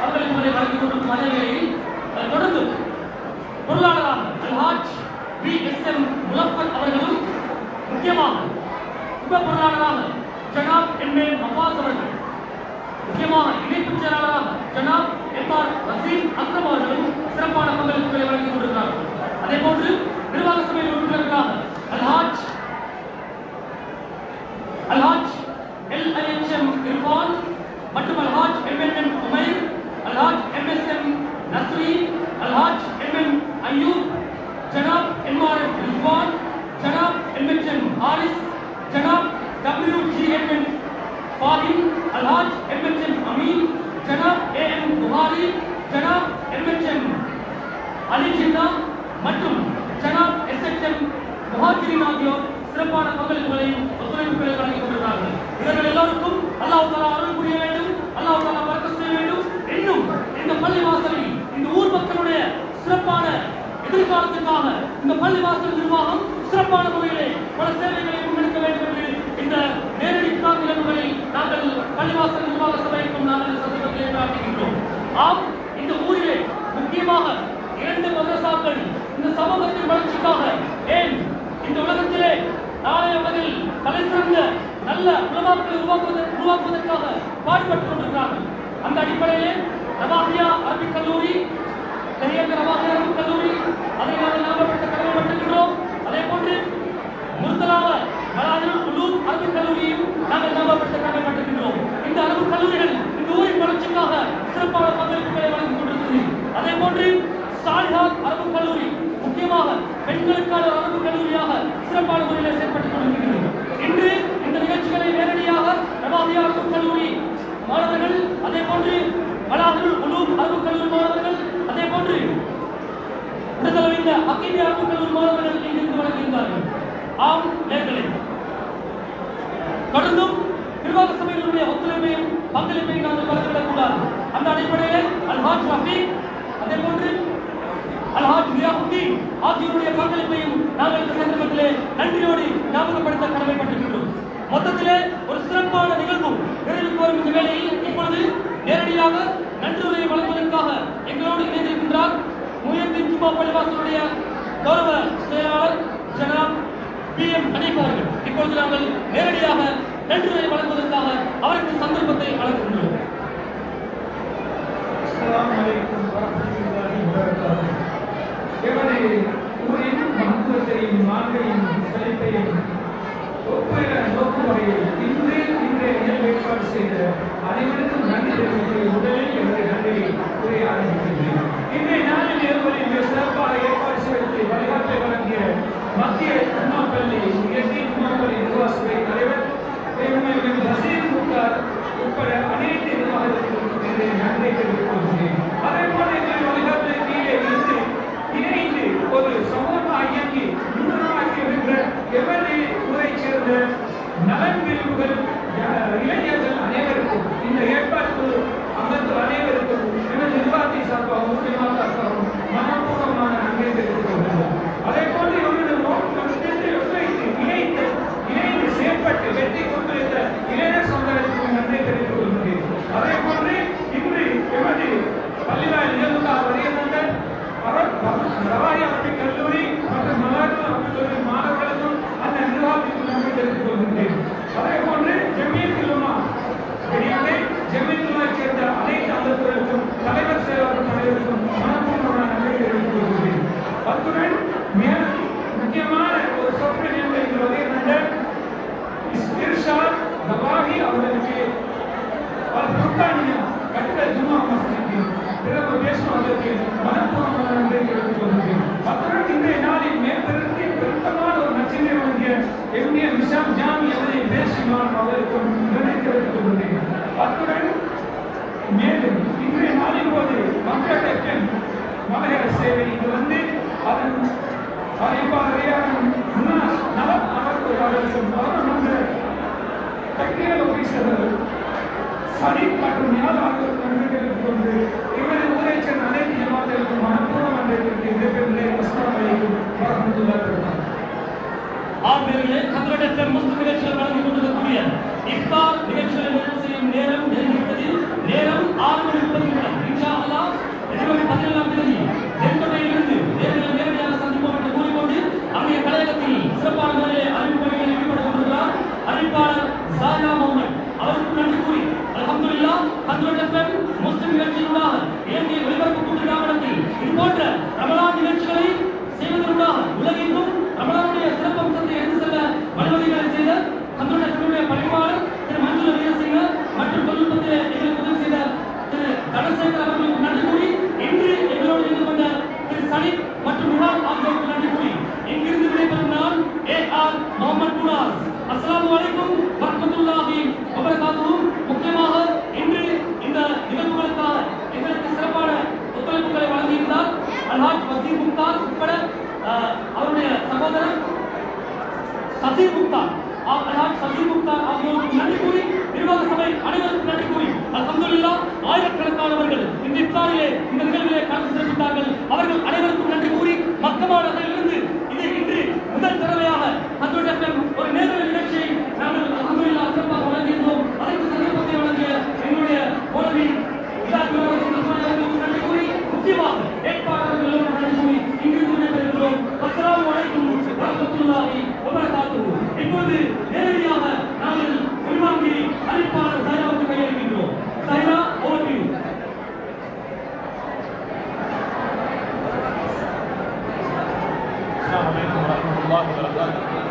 பங்களிப்புகளை வழங்கிக் கொண்டிருக்கும் அதே வேளையில் தொடர்ந்து பொருளாளராக அல்ஹாஜ் BSM முலஃபத் அவர்களும் முக்கியமாக உப பொருளாளராக ஜனாப் MA மஃபாஸ் அவர்கள் முக்கியமாக இணைப்பு செயலாளராக ஜனாப் MR வசீம் அக்ரம் அவர்களும் சிறப்பான பங்களிப்புகளை வழங்கிக் கொண்டிருக்கிறார்கள். அதே போன்று நிர்வாக சபையில் உறுப்பினர்களாக அல்ஹாஜ் LIHM இர்ஃபான் மற்றும் Alhaj MNM Umair, Alhaj MSM Nasri, Alhaj MM Ayyub, Janab MRF Rizwan, Janab MHM Haris, Janab WGMN Fahim, Alhaj MHM Ameen, Janab AM Bukhari, Janab MHM Ali Jinnah மற்றும் ஜனாப் SHM முஹாஜிரின் ஆகியோர் சிறப்பான பங்களிப்புகளையும் ஒத்துழைப்புகளை வழங்கிக் கொண்டிருக்கிறார்கள். இவர்கள் எல்லோருக்கும் அல்லாஹ் தஆலா அருள் புரிய வேண்டும், அல்லாஹ் தஆலா பரக்கத் செய்ய வேண்டும். இன்னும் இந்த பள்ளிவாசலில் இந்த ஊர் மக்களுடைய சிறப்பான எதிர்காலத்திற்காக இந்த பள்ளிவாசல் நிர்வாகம் சிறப்பான முறையிலே பல சேவைகளை முன்னெடுக்க வேண்டும் என்று இந்த நேரடி நிகழ்வுகளில் நாங்கள் பள்ளிவாசல் நிர்வாக சபைக்கும் நாங்கள் சந்தர்ப்பத்திலே பிரார்த்திக்கின்றோம். ஆம், இந்த ஊரிலே முக்கியமாக 2 மதரசாக்கள் இந்த சமூகத்தின் வளர்ச்சிக்காக, ஏன் இந்த உலகத்திலே நாளைய உலகில் தலை சிறந்த நல்ல உலமாக்களை உருவாக்குவதற்காக பாடுபட்டுக் கொண்டிருக்கிறார்கள். அந்த அடிப்படையிலே ரவாஹியா அரபிக் கல்லூரி, ரவாஹியா அரபிக் கல்லூரி அதை நாங்கள் ஞாபகப்படுத்த கடமைப்பட்டிருக்கிறோம். அதே போன்று முர்தலாவ மலாஜில் உலூம் அரபிக் கல்லூரியும் நாங்கள் பெண்களுக்கான அரபு கல்லூரியாக சிறப்பான முறையில் செயல்பட்டுக் கொண்டிருக்கிறது. இன்று இந்த நிகழ்ச்சிகளை நேரடியாக ரவாதியா அரபு கல்லூரி மாணவர்கள், அதே போன்று மலாஹிருல் உலூம் அரபு கல்லூரி மாணவர்கள், அதே போன்று விடுதலைந்த அக்கீமியா அரபு கல்லூரி மாணவர்கள் இங்கிருந்து வழங்குகின்றார்கள். ஆம் நேர்களே, தொடர்ந்தும் நிர்வாக சபையினுடைய ஒத்துழைப்பையும் பங்களிப்பையும் நாங்கள் மறந்துவிடக்கூடாது. அந்த அடிப்படையில் அல்ஹாஜ் ரஃபீக், அதே போன்று அல்ஹாஜ் ரியாஹுத்தீன் ஆகியோருடைய பங்களிப்பையும் நாங்கள் இந்த சந்தர்ப்பத்திலே நன்றியோடு ஞாபகப்படுத்த கடமைப்பட்டிருக்கிறோம். மொத்தத்திலே ஒரு சிறப்பான நிகழ்வு நிறைவுக்கு வரும் இந்த வேளையில் இப்பொழுது நேரடியாக நன்றியுரையை வழங்குவதற்காக எங்களோடு இணைந்திருக்கின்றார் முஹியத்தீன் ஜும்மா பள்ளிவாசலுடைய கௌரவ செயலாளர் ஜனாப் PM ஹனீஃப் அவர்கள். இப்பொழுது நாங்கள் நேரடியாக நன்றியுரை வழங்குவதற்காக அவருக்கு சந்தர்ப்பத்தை வழங்குகின்றோம். அஸ்ஸலாமு அலைக்கும் வரஹ்மத்துல்லாஹி வபரகாத்துஹு. எமது ஊரின் மகத்துவத்தையும் மாண்பையும் செழிப்பையும் ஒப்புற நோக்கும் வகையில் இன்றைய நிகழ்வு ஏற்பாடு செய்த அனைவருக்கும் நன்றி தெரிவித்து முதலில் எனது நன்றியை கூறி ஆரம்பிக்கின்றேன். இன்றைய நாளில் நிகழ்வுகளில் சிறப்பாக ஏற்பாடு செய்வதற்கு வழிகாட்டை வழங்கிய மத்திய ஜும்மா பள்ளி முஹியத்தீன் ஜும்மா பள்ளி நிர்வாக சபை தலைவர் ஹசீன் முக்தார் உட்பட அனைத்து நிர்வாகத்திற்கும் நன்றியை தெரிவித்துக் கொள்கிறேன். அதே போல எங்கள் வழிகாட்டலை கீழே இருந்து இணைந்து ஒரு சமூகமாக இயங்கி நூறாக்கி வருகின்ற எவரே ஊரைச் சேர்ந்த நலன் பிரிவுகள் இளைஞர்கள் அனைவருக்கும் இந்த ஏற்பாட்டு அமர்ந்து அனைவருக்கும் எனது நிர்வாகத்தின் சார்பாகவும் முக்கியமாக சார்பாகவும் மனப்பூர்வமான நன்றியை தெரிவித்துக் கொள்கிறோம். அதே போன்று இவர்களது இணைந்து செயற்பட்டு வெற்றி கொண்டிருந்த இளைஞர் சமுதாயத்திற்கு நன்றியை தெரிவித்துக் கொள்கிறேன். அதே போன்று இன்று எமது பள்ளிவாயல் நிகழ்வுக்காக வருகின்ற ரவாயா அரபி கல்லூரி மற்றும் மலாக்கா அரபி கல்லூரி மாணவர்களுக்கும் அந்த நிர்வாகத்திற்கு நன்றி தெரிவித்துக் கொள்கிறேன். அதே போன்று ஜமியத்துல் உலமா சேர்ந்த அனைத்து அங்கத்தினருக்கும் தலைவர் செயலாளர் அனைவருக்கும் மனப்பூர்வமான நன்றி தெரிவித்துக் கொள்கிறேன். அத்துடன் மேலும் முக்கியமான ஒரு சொற்பொழிவு இங்கு வருகின்ற இர்ஷாத் தவாஹி அவர்களுக்கு கட்டிட ஜும்மா மஸ்ஜிதுக்கு பிறகு பேசுவதற்கு மனப்பூர்வமான நன்றி தெரிவித்துக் கொள்கிறேன். அத்துடன் இன்றைய நாளில் மேற்பிறகு பெருத்தமான ஒரு நச்சினை வழங்கிய எம்ஏ நிஷாம் ஜாமி அவரை பேசினான் அவருக்கும் நன்றி தெரிவித்துக் கொள்கிறேன். அத்துடன் மேலும் இன்றைய நாளின் போது மக்கள் மலையாள சேவை இங்கு வந்து அதன் அறிவாளரையான நலம் அவர்களுக்கும் கவர்மெண்ட் டெக்னிக்கல் ஆபீசர்கள் சலீம் மற்றும் ஞாபகர்களுக்கு நன்றி தெரிவித்துக் கொண்டு இவரை ஊரைச் சேர்ந்த அனைத்து ஜமாத்திற்கும் மனப்பூர்வம் நன்றி தெரிவித்து அஸ்ஸலாமு அலைக்கும் வரஹ்மத்துல்லாஹி வபரகாத்துஹு. ஆண்களே, கத்ரட் எஃப்எம் முஸ்லிம் நிகழ்ச்சிகள் வழங்கிக் கொண்டிருக்கக்கூடிய இஃப்தார் நிகழ்ச்சிகளை நிறைவு செய்யும் நேரம் நெருங்கிவிட்டது. நேரம் 6:30 இன்ஷா அல்லாஹ் எதிர்வரும் 17ஆம் தேதி தென்கொட்டையிலிருந்து நேரடியாக சந்திப்போம் என்று கூறிக்கொண்டு அன்றைய கலையகத்தில் சிறப்பான முறையில் அறிவிப்பு பணிகளை ஈடுபட்டுக் கொண்டிருக்கிறார் அறிவிப்பாளர் சாயா முகமது. அவருக்கு நன்றி கூறி அல்ஹம்துலில்லாஹ் கத்ரட் எஃப்எம் முஸ்லிம் நிகழ்ச்சியினூடாக இலங்கை ஒலிபரப்பு கூட்டு நிறுவனத்தில் இதுபோன்ற ரமலான் நிகழ்ச்சிகளை செய்வதற்காக உலகெங்கும் ரமலானுடைய சிறப்பம்சத்தை எடுத்து செல்ல வழிவகைகளை செய்த கத்ரட் எஃப்எம்முடைய பணிப்பாளர் திரு மஞ்சுள வீரசிங்க மற்றும் தொழில்நுட்பத்தில் எங்களுக்கு உதவி செய்த திரு தனசேகர் அவர்களுக்கு நன்றி கூறி இன்று எங்களோடு இருந்து கொண்ட திரு சலீம் மற்றும் நிஹால் ஆகியோருக்கு நன்றி கூறி இங்கிருந்து விடைபெறும் நான் AR முகமது குராஸ். அஸ்ஸலாமு அலைக்கும் வரஹ்மத்துல்லாஹி வபரகாத்துஹு. முக்கியமாக இன்று இந்த நிகழ்வுகளுக்காக எங்களுக்கு சிறப்பான ஒத்துழைப்புகளை வழங்கியிருந்தார் அல்ஹாஜ் வசீம் முக்தார் உட்பட அவருடைய சகோதரர் சசீர் முக்தார் அல்ஹாஜ் சசீர் முக்தார் ஆகியோருக்கு நன்றி கூறி நிர்வாக சபை அனைவருக்கும் நன்றி கூறி அல்ஹம்துலில்லாஹ் ஆயிரக்கணக்கானவர்கள் இந்த இஃப்தாரிலே இந்த நிகழ்விலே கலந்து சிறப்பித்தார்கள். அவர்கள் அனைவருக்கும் நன்றி கூறி மக்கமா நகரிலிருந்து இது இன்று முதல் தடவையாக கத்ரட் எஃப்எம் ஒரு நேரடி நிகழ்ச்சியை நாங்கள் அல்ஹம்துலில்லாஹ் சிறப்பாக வழங்கியிருந்தோம். அதற்கு சந்தர்ப்பத்தை வழங்கிய எங்களுடைய மௌலவி நன்றி கூறி முக்கியமாக ஏற்பாளர்களும் நன்றி கூறி இங்கிருந்து விடைபெறுகிறோம். அஸ்ஸலாமு அலைக்கும் வரஹ்மத்துல்லாஹி வபரகாத்துஹு. இப்போது நேரடியாக நாங்கள் உள்வாங்கி அறிவிப்பாளர் சாயாவுக்கு கையளிக்கின்றோம். சாயா, ஓவர் டு யூ. அஸ்ஸலாமு அலைக்கும் வரஹ்மத்துல்லாஹி வபரகாத்துஹு.